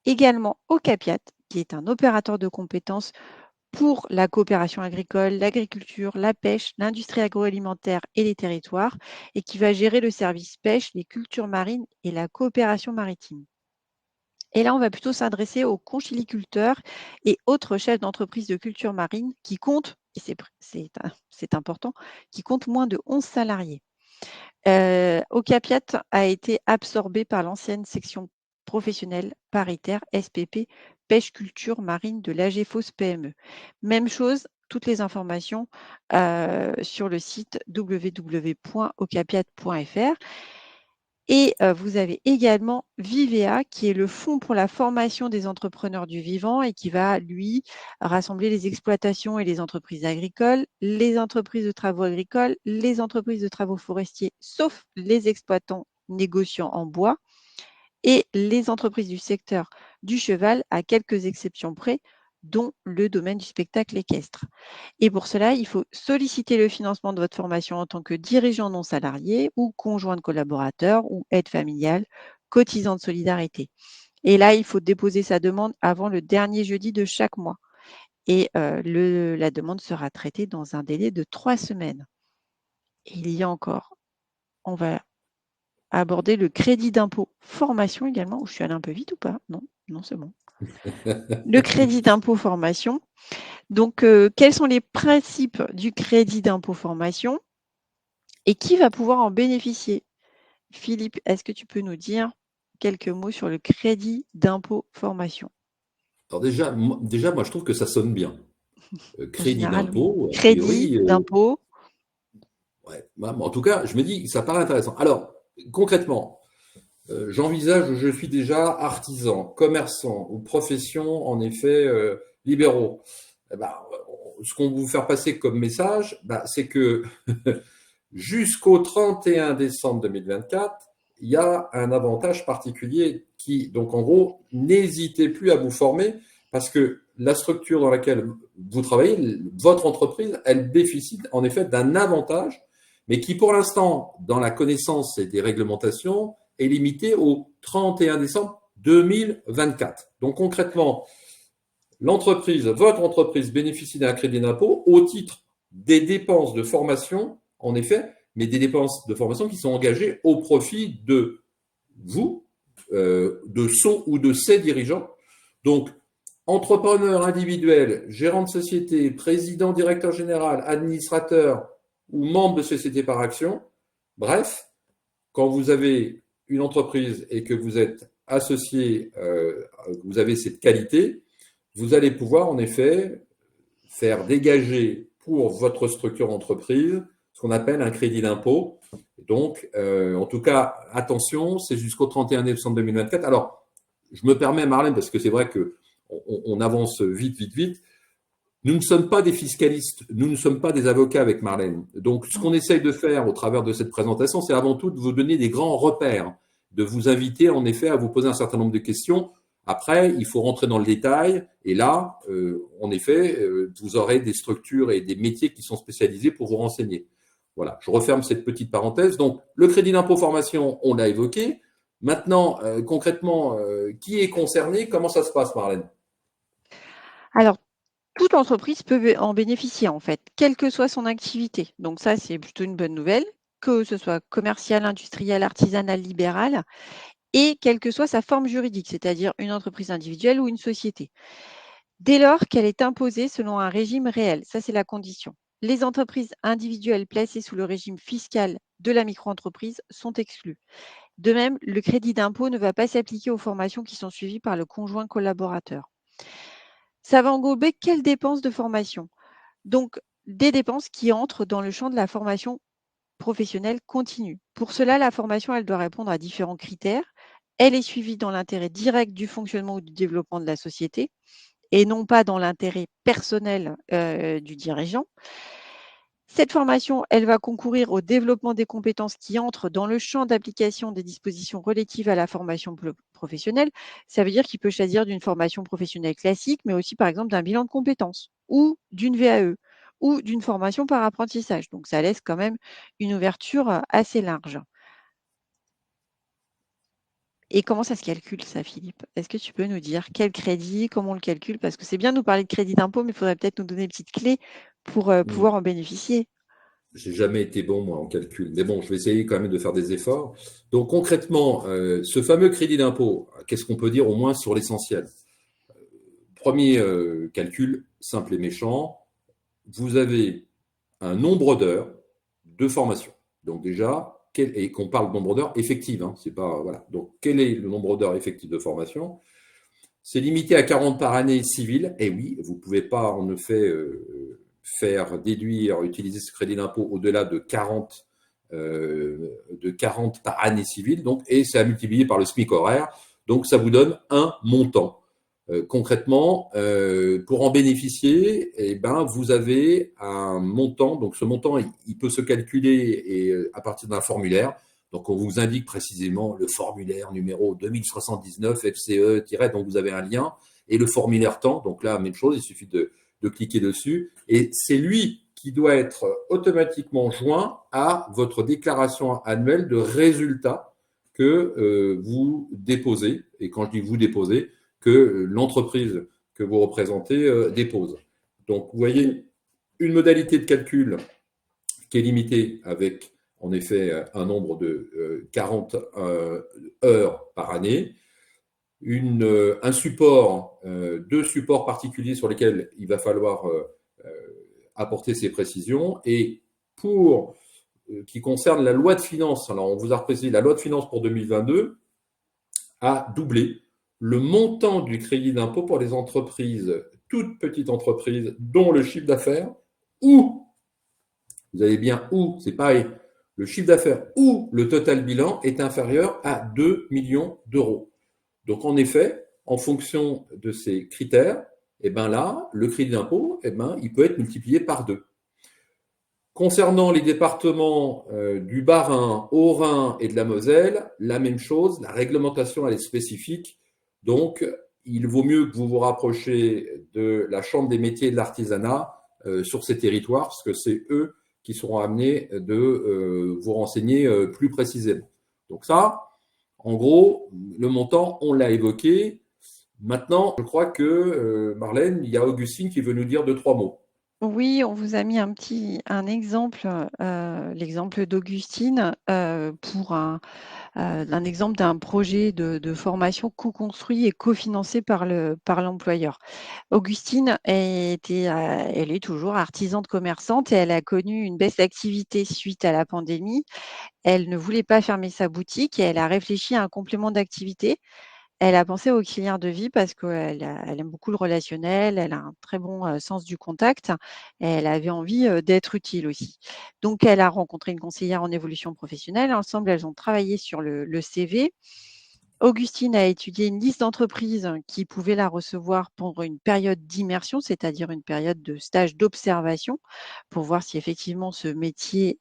Également Ocapiat, qui est un opérateur de compétences pour la coopération agricole, l'agriculture, la pêche, l'industrie agroalimentaire et les territoires, et qui va gérer le service pêche, les cultures marines et la coopération maritime. Et là, on va plutôt s'adresser aux conchiliculteurs et autres chefs d'entreprise de culture marine qui comptent, et c'est important, qui comptent moins de 11 salariés. Ocapiat a été absorbé par l'ancienne section professionnelle paritaire SPP pêche culture marine de l'AGFOS PME. Même chose, toutes les informations sur le site www.ocapiat.fr. Et vous avez également Vivea, qui est le fonds pour la formation des entrepreneurs du vivant et qui va, lui, rassembler les exploitations et les entreprises agricoles, les entreprises de travaux agricoles, les entreprises de travaux forestiers, sauf les exploitants négociants en bois et les entreprises du secteur du cheval, à quelques exceptions près, dont le domaine du spectacle équestre. Et pour cela, il faut solliciter le financement de votre formation en tant que dirigeant non salarié ou conjoint de collaborateur ou aide familiale, cotisant de solidarité. Et là, il faut déposer sa demande avant le dernier jeudi de chaque mois. Et la demande sera traitée dans un délai de 3 semaines. Et il y a encore, on va aborder le crédit d'impôt formation également. Je suis allée un peu vite ou pas? Non, non, c'est bon. Le crédit d'impôt formation. Donc, quels sont les principes du crédit d'impôt formation et qui va pouvoir en bénéficier? Philippe, est-ce que tu peux nous dire quelques mots sur le crédit d'impôt formation? Alors déjà, moi, je trouve que ça sonne bien. En Crédit général, oui. d'impôt, a Crédit priori, d'impôt. ouais. En tout cas, je me dis, ça paraît intéressant. Alors, concrètement, j'envisage, je suis déjà artisan, commerçant ou profession, en effet, libéraux. Eh ben, ce qu'on vous faire passer comme message, c'est que jusqu'au 31 décembre 2024, il y a un avantage particulier qui, donc en gros, n'hésitez plus à vous former parce que la structure dans laquelle vous travaillez, votre entreprise, elle bénéficie en effet d'un avantage, mais qui pour l'instant, dans la connaissance et des réglementations, est limité au 31 décembre 2024. Donc concrètement, votre entreprise bénéficie d'un crédit d'impôt au titre des dépenses de formation, en effet, mais des dépenses de formation qui sont engagées au profit de vous, de son ou de ses dirigeants. Donc, entrepreneur individuel, gérant de société, président, directeur général, administrateur ou membre de société par action, bref, quand vous avez une entreprise et que vous êtes associé, vous avez cette qualité, vous allez pouvoir en effet faire dégager pour votre structure entreprise ce qu'on appelle un crédit d'impôt. Donc, en tout cas, attention, c'est jusqu'au 31 décembre 2024. Alors, je me permets, Marlène, parce que c'est vrai que on avance vite, vite, vite. Nous ne sommes pas des fiscalistes, nous ne sommes pas des avocats avec Marlène. Donc, ce qu'on essaye de faire au travers de cette présentation, c'est avant tout de vous donner des grands repères, de vous inviter en effet à vous poser un certain nombre de questions. Après, il faut rentrer dans le détail, et là, en effet, vous aurez des structures et des métiers qui sont spécialisés pour vous renseigner. Voilà, je referme cette petite parenthèse. Donc, le crédit d'impôt formation, on l'a évoqué. Maintenant, concrètement, qui est concerné? Comment ça se passe, Marlène? Alors, toute entreprise peut en bénéficier en fait, quelle que soit son activité. Donc ça, c'est plutôt une bonne nouvelle, que ce soit commercial, industriel, artisanal, libéral, et quelle que soit sa forme juridique, c'est-à-dire une entreprise individuelle ou une société. Dès lors qu'elle est imposée selon un régime réel, ça c'est la condition. Les entreprises individuelles placées sous le régime fiscal de la micro-entreprise sont exclues. De même, le crédit d'impôt ne va pas s'appliquer aux formations qui sont suivies par le conjoint collaborateur. Ça va englober quelles dépenses de formation? Donc, des dépenses qui entrent dans le champ de la formation professionnelle continue. Pour cela, la formation, elle doit répondre à différents critères. Elle est suivie dans l'intérêt direct du fonctionnement ou du développement de la société et non pas dans l'intérêt personnel du dirigeant. Cette formation, elle va concourir au développement des compétences qui entrent dans le champ d'application des dispositions relatives à la formation professionnelle. Ça veut dire qu'il peut choisir d'une formation professionnelle classique, mais aussi par exemple d'un bilan de compétences ou d'une VAE ou d'une formation par apprentissage. Donc ça laisse quand même une ouverture assez large. Et comment ça se calcule ça, Philippe? Est-ce que tu peux nous dire quel crédit, comment on le calcule? Parce que c'est bien de nous parler de crédit d'impôt, mais il faudrait peut-être nous donner une petite clé pour pouvoir en bénéficier. J'ai jamais été bon, moi, en calcul. Mais bon, je vais essayer quand même de faire des efforts. Donc, concrètement, ce fameux crédit d'impôt, qu'est-ce qu'on peut dire au moins sur l'essentiel? Premier calcul, simple et méchant, vous avez un nombre d'heures de formation. Donc déjà, et qu'on parle de nombre d'heures effectives, hein, c'est pas, voilà. Donc, quel est le nombre d'heures effectives de formation? C'est limité à 40 par année civile. Et oui, vous ne pouvez pas, en effet, faire déduire, utiliser ce crédit d'impôt au-delà de 40 par année civile. Donc, et c'est à multiplier par le SMIC horaire. Donc, ça vous donne un montant. Concrètement, pour en bénéficier, eh ben, vous avez un montant. Donc, ce montant, il peut se calculer à partir d'un formulaire. Donc, on vous indique précisément le formulaire numéro 2079 FCE- donc vous avez un lien, et le formulaire temps. Donc là, même chose, il suffit de cliquer dessus. Et c'est lui qui doit être automatiquement joint à votre déclaration annuelle de résultats que vous déposez. Et quand je dis vous déposez, que l'entreprise que vous représentez dépose. Donc, vous voyez, une modalité de calcul qui est limitée avec, en effet, un nombre de 40 heures par année, un support, deux supports particuliers sur lesquels il va falloir apporter ces précisions. Et pour qui concerne la loi de finances, alors on vous a précisé, la loi de finances pour 2022 a doublé le montant du crédit d'impôt pour les entreprises, toutes petites entreprises, dont le chiffre d'affaires, ou, vous avez bien ou, c'est pareil, le chiffre d'affaires ou le total bilan est inférieur à 2 millions d'euros. Donc, en effet, en fonction de ces critères, eh ben là, le crédit d'impôt, eh ben, il peut être multiplié par 2. Concernant les départements du Bas-Rhin, Haut-Rhin et de la Moselle, la même chose, la réglementation elle est spécifique. Donc, il vaut mieux que vous vous rapprochiez de la Chambre des métiers et de l'artisanat sur ces territoires, parce que c'est eux qui seront amenés de vous renseigner plus précisément. Donc ça, en gros, le montant, on l'a évoqué. Maintenant, je crois que, Marlène, il y a Augustine qui veut nous dire 2-3 mots. Oui, on vous a mis un exemple, l'exemple d'Augustine, pour un exemple d'un projet de formation co-construit et cofinancé par l'employeur. Augustine elle est toujours artisane commerçante et elle a connu une baisse d'activité suite à la pandémie. Elle ne voulait pas fermer sa boutique et elle a réfléchi à un complément d'activité. Elle a pensé aux clients de vie parce qu'elle aime beaucoup le relationnel, elle a un très bon sens du contact et elle avait envie d'être utile aussi. Donc, elle a rencontré une conseillère en évolution professionnelle. Ensemble, elles ont travaillé sur le CV. Augustine a étudié une liste d'entreprises qui pouvaient la recevoir pendant une période d'immersion, c'est-à-dire une période de stage d'observation, pour voir si effectivement ce métier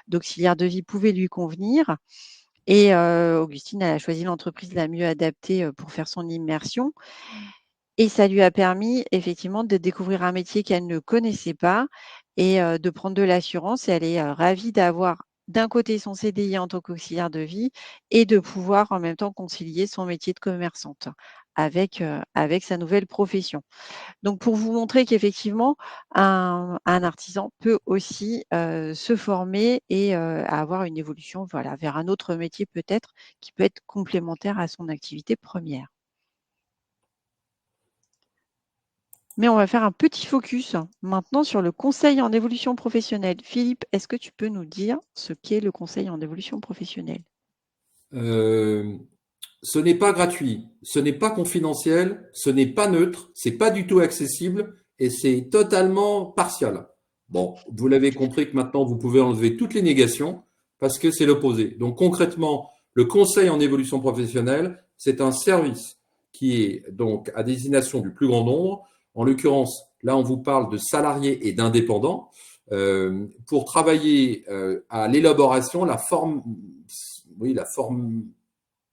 d'auxiliaire de vie pouvait lui convenir. Et Augustine, elle a choisi l'entreprise la mieux adaptée pour faire son immersion. Et ça lui a permis effectivement de découvrir un métier qu'elle ne connaissait pas et de prendre de l'assurance. Et elle est ravie d'avoir d'un côté son CDI en tant qu'auxiliaire de vie et de pouvoir en même temps concilier son métier de commerçante avec sa nouvelle profession. Donc pour vous montrer qu'effectivement, un artisan peut aussi se former et avoir une évolution, voilà, vers un autre métier peut-être qui peut être complémentaire à son activité première. Mais on va faire un petit focus maintenant sur le conseil en évolution professionnelle. Philippe, est-ce que tu peux nous dire ce qu'est le conseil en évolution professionnelle? Ce n'est pas gratuit, ce n'est pas confidentiel, ce n'est pas neutre, c'est pas du tout accessible et c'est totalement partial. Bon, vous l'avez compris que maintenant vous pouvez enlever toutes les négations parce que c'est l'opposé. Donc concrètement, le conseil en évolution professionnelle, c'est un service qui est donc à destination du plus grand nombre. En l'occurrence, là on vous parle de salariés et d'indépendants pour travailler à l'élaboration, la forme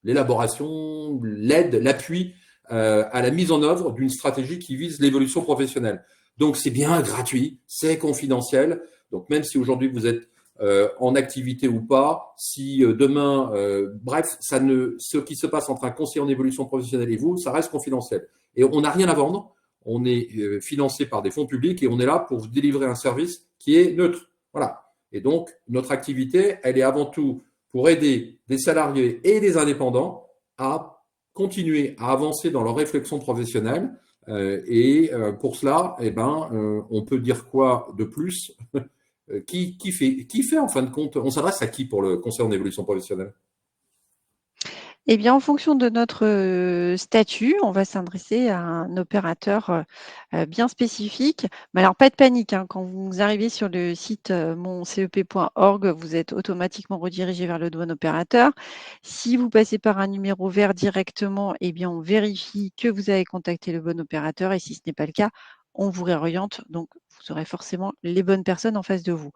l'élaboration, l'aide, l'appui à la mise en œuvre d'une stratégie qui vise l'évolution professionnelle. Donc c'est bien gratuit, c'est confidentiel. Donc même si aujourd'hui vous êtes en activité ou pas, si demain, bref, ce qui se passe entre un conseiller en évolution professionnelle et vous, ça reste confidentiel. Et on n'a rien à vendre. On est financé par des fonds publics et on est là pour vous délivrer un service qui est neutre. Voilà. Et donc notre activité, elle est avant tout pour aider des salariés et des indépendants à continuer à avancer dans leur réflexion professionnelle. Et pour cela, eh ben, on peut dire quoi de plus qui fait en fin de compte, on s'adresse à qui pour le conseil en évolution professionnelle? Eh bien, en fonction de notre statut, on va s'adresser à un opérateur bien spécifique. Mais alors, pas de panique, hein, quand vous arrivez sur le site moncep.org, vous êtes automatiquement redirigé vers le bon opérateur. Si vous passez par un numéro vert directement, eh bien, on vérifie que vous avez contacté le bon opérateur et si ce n'est pas le cas, on vous réoriente donc vous aurez forcément les bonnes personnes en face de vous.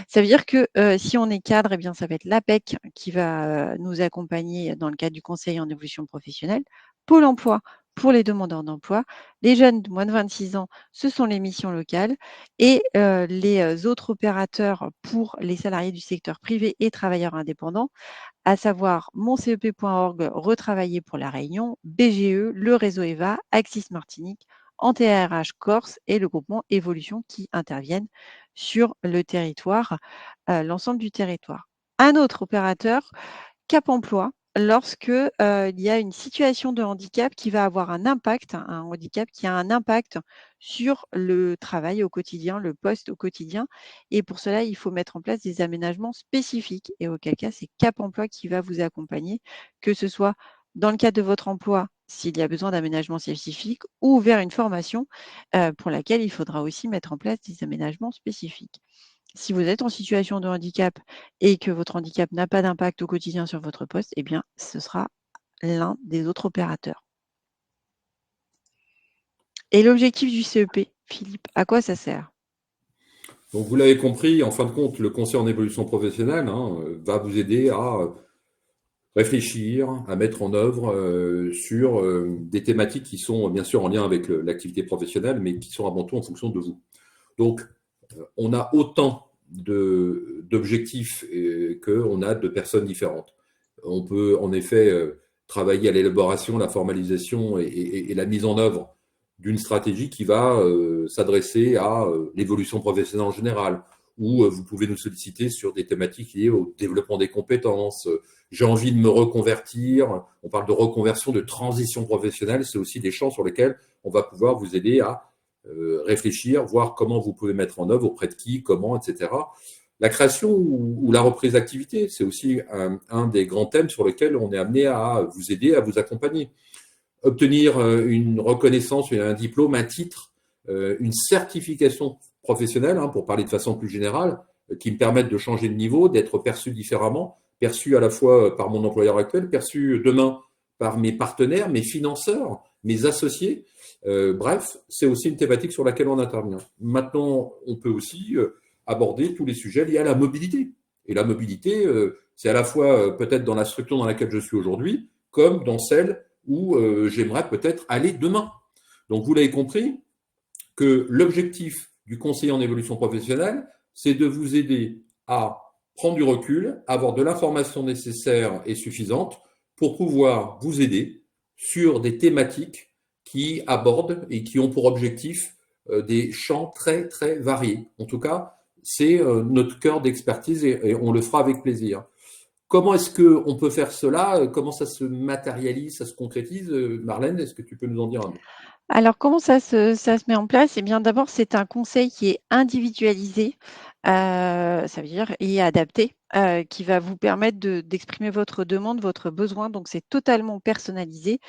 Ça veut dire que si on est cadre, eh bien, ça va être l'APEC qui va nous accompagner dans le cadre du conseil en évolution professionnelle. Pôle emploi pour les demandeurs d'emploi. Les jeunes de moins de 26 ans, ce sont les missions locales. Et les autres opérateurs pour les salariés du secteur privé et travailleurs indépendants, à savoir moncep.org, Retravailler pour la Réunion, BGE, le réseau EVA, Axis Martinique, Anti-ARH Corse et le groupement Évolution qui interviennent sur le territoire, l'ensemble du territoire. Un autre opérateur, Cap Emploi, lorsque il y a une situation de handicap qui va avoir un impact, un handicap qui a un impact sur le travail au quotidien, le poste au quotidien. Et pour cela, il faut mettre en place des aménagements spécifiques. Et auquel cas, c'est Cap Emploi qui va vous accompagner, que ce soit dans le cadre de votre emploi, s'il y a besoin d'aménagements spécifiques, ou vers une formation pour laquelle il faudra aussi mettre en place des aménagements spécifiques. Si vous êtes en situation de handicap et que votre handicap n'a pas d'impact au quotidien sur votre poste, eh bien, ce sera l'un des autres opérateurs. Et l'objectif du CEP, Philippe, à quoi ça sert? Donc vous l'avez compris, en fin de compte, le conseil en évolution professionnelle va vous aider à réfléchir, à mettre en œuvre sur des thématiques qui sont bien sûr en lien avec l'activité professionnelle, mais qui sont avant tout en fonction de vous. Donc, on a autant d'objectifs qu'on a de personnes différentes. On peut en effet travailler à l'élaboration, la formalisation et la mise en œuvre d'une stratégie qui va s'adresser à l'évolution professionnelle en général, ou vous pouvez nous solliciter sur des thématiques liées au développement des compétences. J'ai envie de me reconvertir. On parle de reconversion, de transition professionnelle. C'est aussi des champs sur lesquels on va pouvoir vous aider à réfléchir, voir comment vous pouvez mettre en œuvre, auprès de qui, comment, etc. La création ou la reprise d'activité, c'est aussi un des grands thèmes sur lesquels on est amené à vous aider, à vous accompagner. Obtenir une reconnaissance, un diplôme, un titre, une certification professionnelle, pour parler de façon plus générale, qui me permettent de changer de niveau, d'être perçu différemment, perçu à la fois par mon employeur actuel, perçu demain par mes partenaires, mes financeurs, mes associés. Bref, c'est aussi une thématique sur laquelle on intervient. Maintenant, on peut aussi aborder tous les sujets liés à la mobilité. Et la mobilité, c'est à la fois peut-être dans la structure dans laquelle je suis aujourd'hui, comme dans celle où j'aimerais peut-être aller demain. Donc, vous l'avez compris, que l'objectif du conseiller en évolution professionnelle, c'est de vous aider à prendre du recul, avoir de l'information nécessaire et suffisante pour pouvoir vous aider sur des thématiques qui abordent et qui ont pour objectif des champs très, très variés. En tout cas, c'est notre cœur d'expertise et on le fera avec plaisir. Comment est-ce qu'on peut faire cela? Comment ça se matérialise, ça se concrétise? Marlène, est-ce que tu peux nous en dire un mot? Alors, comment ça se met en place? Eh bien, d'abord, c'est un conseil qui est individualisé, ça veut dire et adapté, qui va vous permettre d'exprimer votre demande, votre besoin. Donc, c'est totalement personnalisé.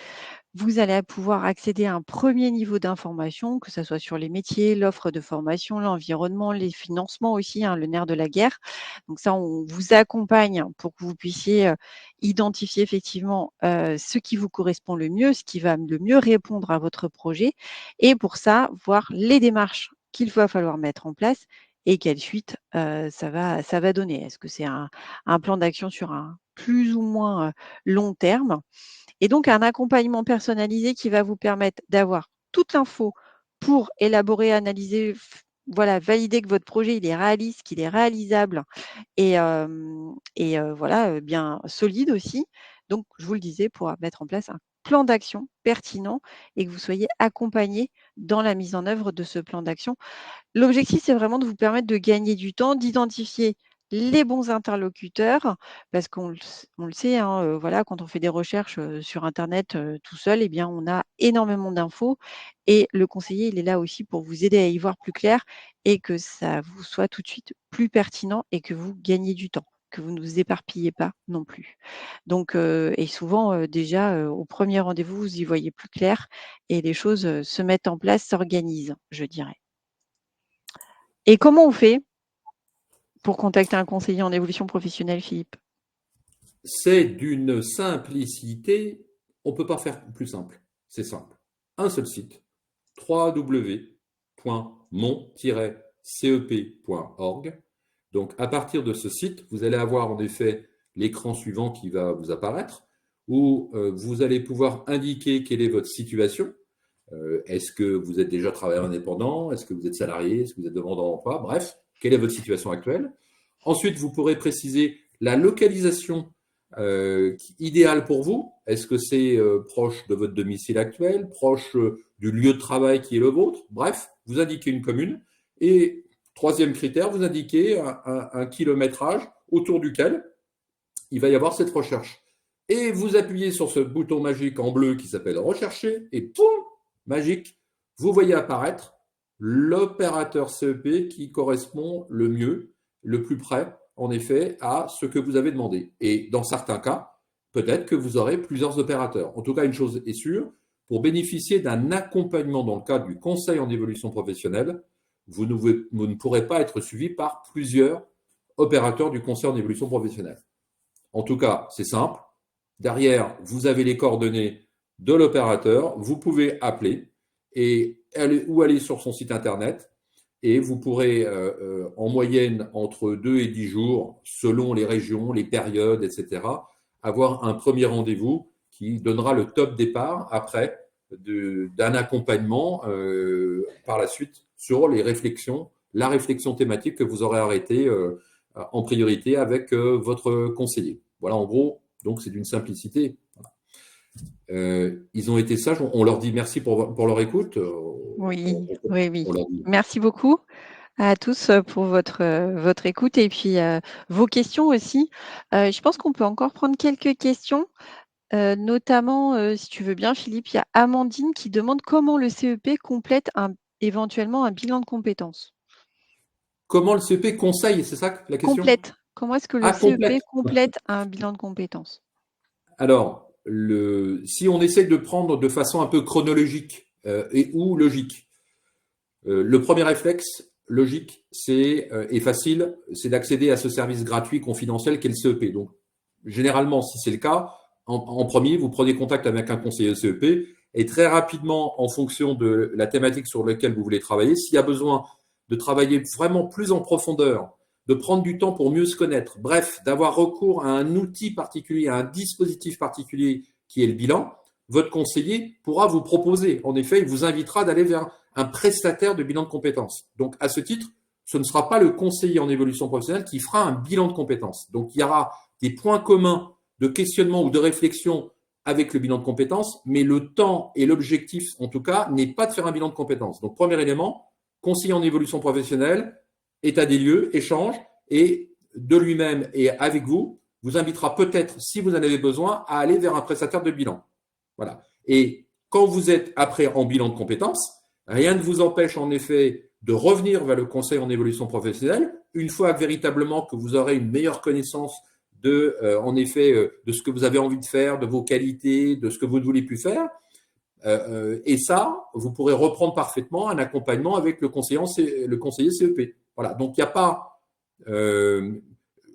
Vous allez pouvoir accéder à un premier niveau d'information, que ce soit sur les métiers, l'offre de formation, l'environnement, les financements aussi, le nerf de la guerre. Donc ça, on vous accompagne pour que vous puissiez identifier effectivement ce qui vous correspond le mieux, ce qui va le mieux répondre à votre projet. Et pour ça, voir les démarches qu'il va falloir mettre en place et quelle suite ça va donner. Est-ce que c'est un plan d'action sur un plus ou moins long terme? Et donc, un accompagnement personnalisé qui va vous permettre d'avoir toute l'info pour élaborer, analyser, voilà, valider que votre projet il est réaliste, qu'il est réalisable et voilà, bien solide aussi. Donc, je vous le disais, pour mettre en place un plan d'action pertinent et que vous soyez accompagné dans la mise en œuvre de ce plan d'action. L'objectif, c'est vraiment de vous permettre de gagner du temps, d'identifier les bons interlocuteurs, parce qu'on le sait, voilà, quand on fait des recherches sur internet tout seul, eh bien, on a énormément d'infos et le conseiller, il est là aussi pour vous aider à y voir plus clair et que ça vous soit tout de suite plus pertinent et que vous gagnez du temps, que vous ne vous éparpillez pas non plus. Donc et souvent, déjà, au premier rendez-vous, vous y voyez plus clair et les choses se mettent en place, s'organisent, je dirais. Et comment on fait pour contacter un conseiller en évolution professionnelle, Philippe? C'est d'une simplicité, on ne peut pas faire plus simple. C'est simple. Un seul site, www.moncep.org. mon-cep.org. Donc, à partir de ce site, vous allez avoir en effet l'écran suivant qui va vous apparaître, où vous allez pouvoir indiquer quelle est votre situation. Est-ce que vous êtes déjà travailleur indépendant? Est-ce que vous êtes salarié? Est-ce que vous êtes demandeur d'emploi? Bref, quelle est votre situation actuelle? Ensuite, vous pourrez préciser la localisation idéale pour vous. Est-ce que c'est proche de votre domicile actuel, proche du lieu de travail qui est le vôtre? Bref, vous indiquez une commune. Et troisième critère, vous indiquez un kilométrage autour duquel il va y avoir cette recherche. Et vous appuyez sur ce bouton magique en bleu qui s'appelle Rechercher, et poum, magique, vous voyez apparaître l'opérateur CEP qui correspond le mieux, le plus près, en effet, à ce que vous avez demandé. Et dans certains cas, peut-être que vous aurez plusieurs opérateurs. En tout cas, une chose est sûre, pour bénéficier d'un accompagnement dans le cadre du conseil en évolution professionnelle, vous ne pourrez pas être suivi par plusieurs opérateurs du conseil en évolution professionnelle. En tout cas, c'est simple. Derrière, vous avez les coordonnées de l'opérateur. Vous pouvez appeler ou aller sur son site internet et vous pourrez, en moyenne, entre 2 et 10 jours, selon les régions, les périodes, etc., avoir un premier rendez-vous qui donnera le top départ après d'un accompagnement par la suite sur la réflexion thématique que vous aurez arrêtée en priorité avec votre conseiller. Voilà, en gros, donc c'est d'une simplicité. Ils ont été sages, on leur dit merci pour leur écoute. Oui. Dit... Merci beaucoup à tous pour votre écoute et puis vos questions aussi. Je pense qu'on peut encore prendre quelques questions, notamment, si tu veux bien, Philippe, il y a Amandine qui demande comment le CEP complète éventuellement un bilan de compétences. Comment le CEP conseille, c'est ça la question? Complète. Comment est-ce que le CEP complète un bilan de compétences? Alors, si on essaie de prendre de façon un peu chronologique ou logique, le premier réflexe logique et facile, c'est d'accéder à ce service gratuit confidentiel qu'est le CEP. Donc, généralement, si c'est le cas, en premier, vous prenez contact avec un conseiller CEP et très rapidement, en fonction de la thématique sur laquelle vous voulez travailler, s'il y a besoin de travailler vraiment plus en profondeur, de prendre du temps pour mieux se connaître, bref, d'avoir recours à un outil particulier, à un dispositif particulier qui est le bilan, votre conseiller pourra vous proposer. En effet, il vous invitera d'aller vers un prestataire de bilan de compétences. Donc, à ce titre, ce ne sera pas le conseiller en évolution professionnelle qui fera un bilan de compétences. Donc, il y aura des points communs de questionnement ou de réflexion avec le bilan de compétences, mais le temps et l'objectif, en tout cas, n'est pas de faire un bilan de compétences. Donc, premier élément, conseiller en évolution professionnelle, état des lieux, échange, et de lui-même et avec vous, vous invitera peut-être, si vous en avez besoin, à aller vers un prestataire de bilan. Voilà. Et quand vous êtes après en bilan de compétences, rien ne vous empêche en effet de revenir vers le conseil en évolution professionnelle, une fois véritablement que vous aurez une meilleure connaissance de ce que vous avez envie de faire, de vos qualités, de ce que vous ne voulez plus faire. Et ça, vous pourrez reprendre parfaitement un accompagnement avec le conseiller CEP. Voilà. Donc, il n'y a pas,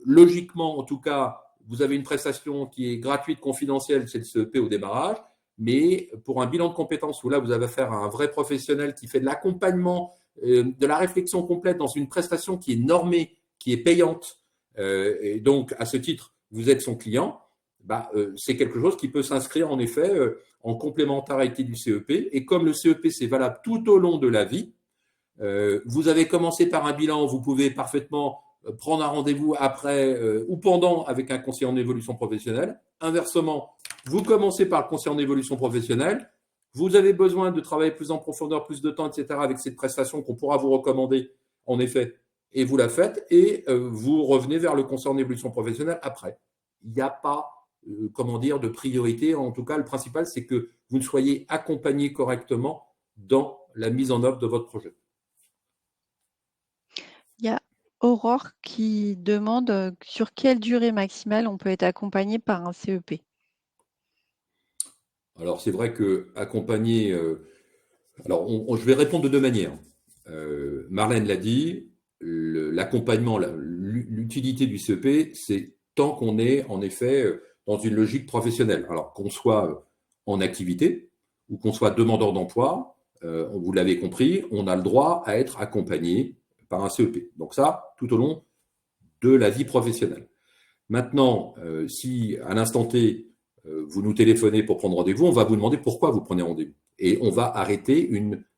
logiquement en tout cas, vous avez une prestation qui est gratuite, confidentielle, c'est le CEP au démarrage, mais pour un bilan de compétences où là, vous avez affaire à un vrai professionnel qui fait de l'accompagnement, de la réflexion complète dans une prestation qui est normée, qui est payante, et donc à ce titre, vous êtes son client, c'est quelque chose qui peut s'inscrire en effet en complémentarité du CEP. Et comme le CEP, c'est valable tout au long de la vie, vous avez commencé par un bilan, vous pouvez parfaitement prendre un rendez-vous après ou pendant avec un conseiller en évolution professionnelle. Inversement, vous commencez par le conseiller en évolution professionnelle, vous avez besoin de travailler plus en profondeur, plus de temps, etc. avec cette prestation qu'on pourra vous recommander, en effet, et vous la faites, et vous revenez vers le conseiller en évolution professionnelle après. Il n'y a pas de priorité. En tout cas, le principal, c'est que vous soyez accompagné correctement dans la mise en œuvre de votre projet. Il y a Aurore qui demande sur quelle durée maximale on peut être accompagné par un CEP. Alors, c'est vrai que accompagner. Je vais répondre de deux manières. Marlène l'a dit, l'accompagnement, l'utilité du CEP, c'est tant qu'on est en effet dans une logique professionnelle. Alors qu'on soit en activité ou qu'on soit demandeur d'emploi, vous l'avez compris, on a le droit à être accompagné par un CEP. Donc ça, tout au long de la vie professionnelle. Maintenant, si à l'instant T, vous nous téléphonez pour prendre rendez-vous, on va vous demander pourquoi vous prenez rendez-vous. Et on va arrêter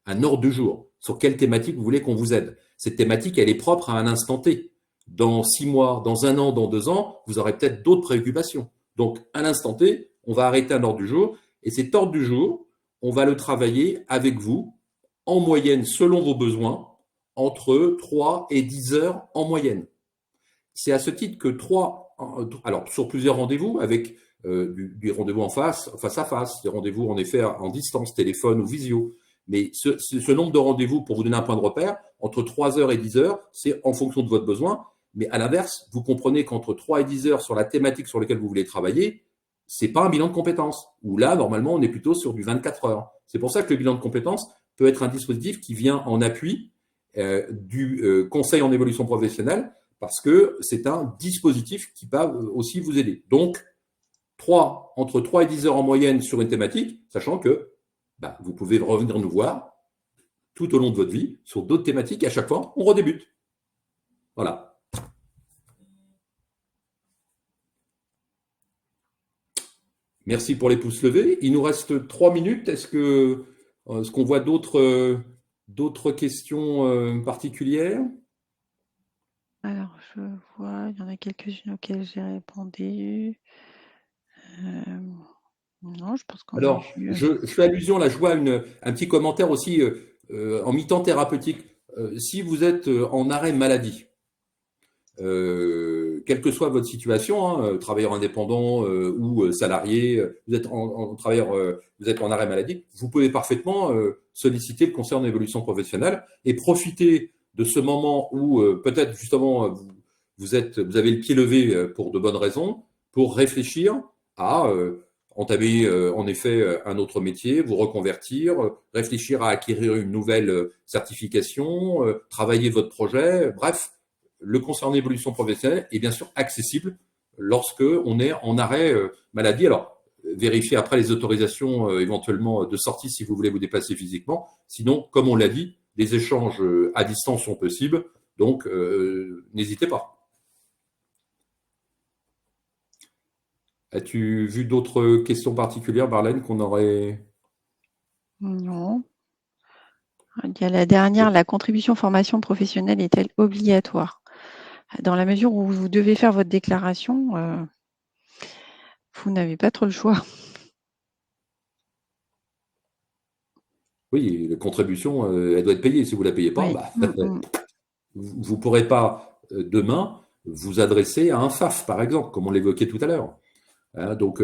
un ordre du jour. Sur quelle thématique vous voulez qu'on vous aide. Cette thématique, elle est propre à un instant T. Dans 6 mois, dans 1 an, dans 2 ans, vous aurez peut-être d'autres préoccupations. Donc, à l'instant T, on va arrêter un ordre du jour. Et cet ordre du jour, on va le travailler avec vous, en moyenne, selon vos besoins, entre 3 et 10 heures en moyenne. C'est à ce titre que alors sur plusieurs rendez-vous, avec des rendez-vous face à face, des rendez-vous en effet en distance, téléphone ou visio. Mais ce nombre de rendez-vous, pour vous donner un point de repère, entre 3 heures et 10 heures, c'est en fonction de votre besoin. Mais à l'inverse, vous comprenez qu'entre 3 et 10 heures sur la thématique sur laquelle vous voulez travailler, c'est pas un bilan de compétences. Où là, normalement, on est plutôt sur du 24 heures. C'est pour ça que le bilan de compétences peut être un dispositif qui vient en appui du conseil en évolution professionnelle, parce que c'est un dispositif qui va aussi vous aider. Donc, entre 3 et 10 heures en moyenne sur une thématique, sachant que vous pouvez revenir nous voir tout au long de votre vie sur d'autres thématiques. Et à chaque fois, on redébute. Voilà. Merci pour les pouces levés. Il nous reste 3 minutes. Est-ce qu'on voit d'autres questions particulières? Alors, je vois, il y en a quelques-unes auxquelles j'ai répondu. Non, je pense qu'on a vu. Je fais allusion, là, je vois un petit commentaire aussi en mi-temps thérapeutique. Si vous êtes en arrêt maladie, quelle que soit votre situation, travailleur indépendant ou salarié, vous êtes vous êtes en arrêt maladie, vous pouvez parfaitement solliciter le conseil en évolution professionnelle et profiter de ce moment où peut-être justement vous avez le pied levé pour de bonnes raisons, pour réfléchir à entamer en effet un autre métier, vous reconvertir, réfléchir à acquérir une nouvelle certification, travailler votre projet, bref. Le conseil en évolution professionnelle est bien sûr accessible lorsque on est en arrêt maladie. Alors, vérifiez après les autorisations éventuellement de sortie si vous voulez vous déplacer physiquement. Sinon, comme on l'a dit, les échanges à distance sont possibles, donc n'hésitez pas. As-tu vu d'autres questions particulières, Marlène, qu'on aurait… Non. Il y a la dernière, la contribution formation professionnelle est-elle obligatoire? Dans la mesure où vous devez faire votre déclaration, vous n'avez pas trop le choix. Oui, la contribution, elle doit être payée. Si vous ne la payez pas, Oui. vous ne pourrez pas demain vous adresser à un FAF, par exemple, comme on l'évoquait tout à l'heure. Donc,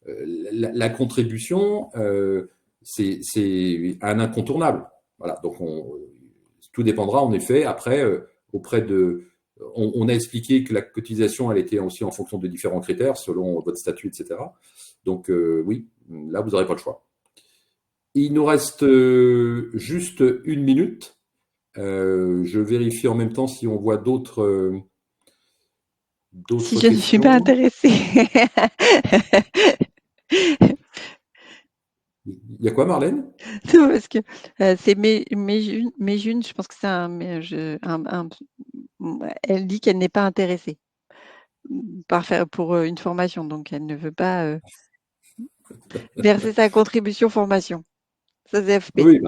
la contribution, c'est un incontournable. Voilà. Donc, tout dépendra en effet après auprès de… On a expliqué que la cotisation, elle était aussi en fonction de différents critères selon votre statut, etc. Donc, oui, là, vous n'aurez pas le choix. Il nous reste juste 1 minute. Je vérifie en même temps si on voit d'autres Si je ne suis pas intéressée. Il y a quoi, Marlène? Non, parce que c'est Méjune, je pense que c'est elle dit qu'elle n'est pas intéressée pour une formation, donc elle ne veut pas verser sa contribution formation, sa CFP. Oui,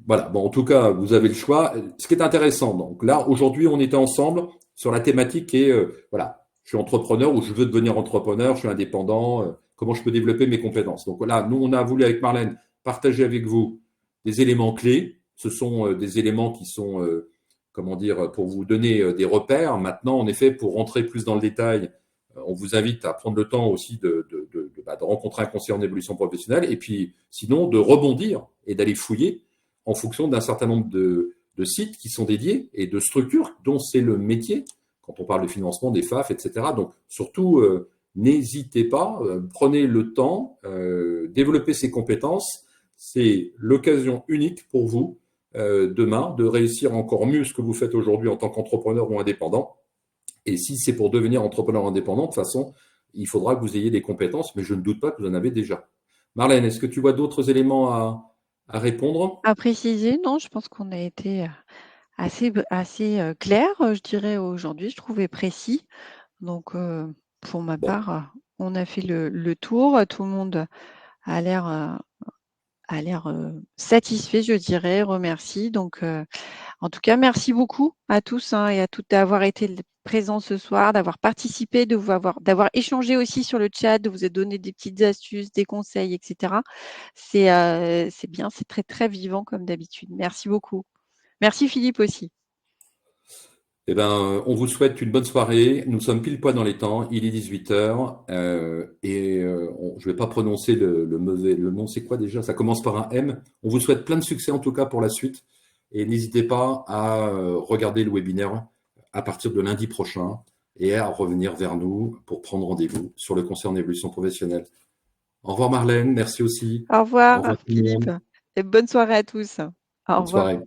voilà. Bon, en tout cas, vous avez le choix. Ce qui est intéressant, donc là, aujourd'hui, on était ensemble sur la thématique qui est, voilà, je suis entrepreneur ou je veux devenir entrepreneur, je suis indépendant, comment je peux développer mes compétences. Donc voilà, nous, on a voulu avec Marlène partager avec vous des éléments clés. Ce sont des éléments qui sont, comment dire, pour vous donner des repères. Maintenant, en effet, pour rentrer plus dans le détail, on vous invite à prendre le temps aussi de rencontrer un conseiller en évolution professionnelle et puis sinon de rebondir et d'aller fouiller en fonction d'un certain nombre de sites qui sont dédiés et de structures dont c'est le métier, quand on parle de financement des FAF, etc. Donc, surtout, n'hésitez pas, prenez le temps, développez ces compétences. C'est l'occasion unique pour vous, demain, de réussir encore mieux ce que vous faites aujourd'hui en tant qu'entrepreneur ou indépendant. Et si c'est pour devenir entrepreneur indépendant, de toute façon, il faudra que vous ayez des compétences, mais je ne doute pas que vous en avez déjà. Marlène, est-ce que tu vois d'autres éléments à répondre? À préciser, non, je pense qu'on a été assez clair, je dirais aujourd'hui, je trouvais précis. Donc, pour ma Bon, part, on a fait le tour. Tout le monde a l'air, satisfait, je dirais, remercie. Donc, en tout cas, merci beaucoup à tous, hein, et à toutes d'avoir été présents ce soir, d'avoir participé, d'avoir échangé aussi sur le chat, de vous être donné des petites astuces, des conseils, etc. C'est bien, c'est très, très vivant comme d'habitude. Merci beaucoup. Merci Philippe aussi. eh ben, on vous souhaite une bonne soirée. Nous sommes pile poil dans les temps. Il est 18h je vais pas prononcer le nom. C'est quoi déjà? Ça commence par un M. On vous souhaite plein de succès en tout cas pour la suite. Et n'hésitez pas à regarder le webinaire à partir de lundi prochain et à revenir vers nous pour prendre rendez-vous sur le concert en évolution professionnelle. Au revoir Marlène, merci aussi. Au Au revoir revoir tout le Philippe monde. et bonne soirée à tous. Au Bonne revoir. soirée.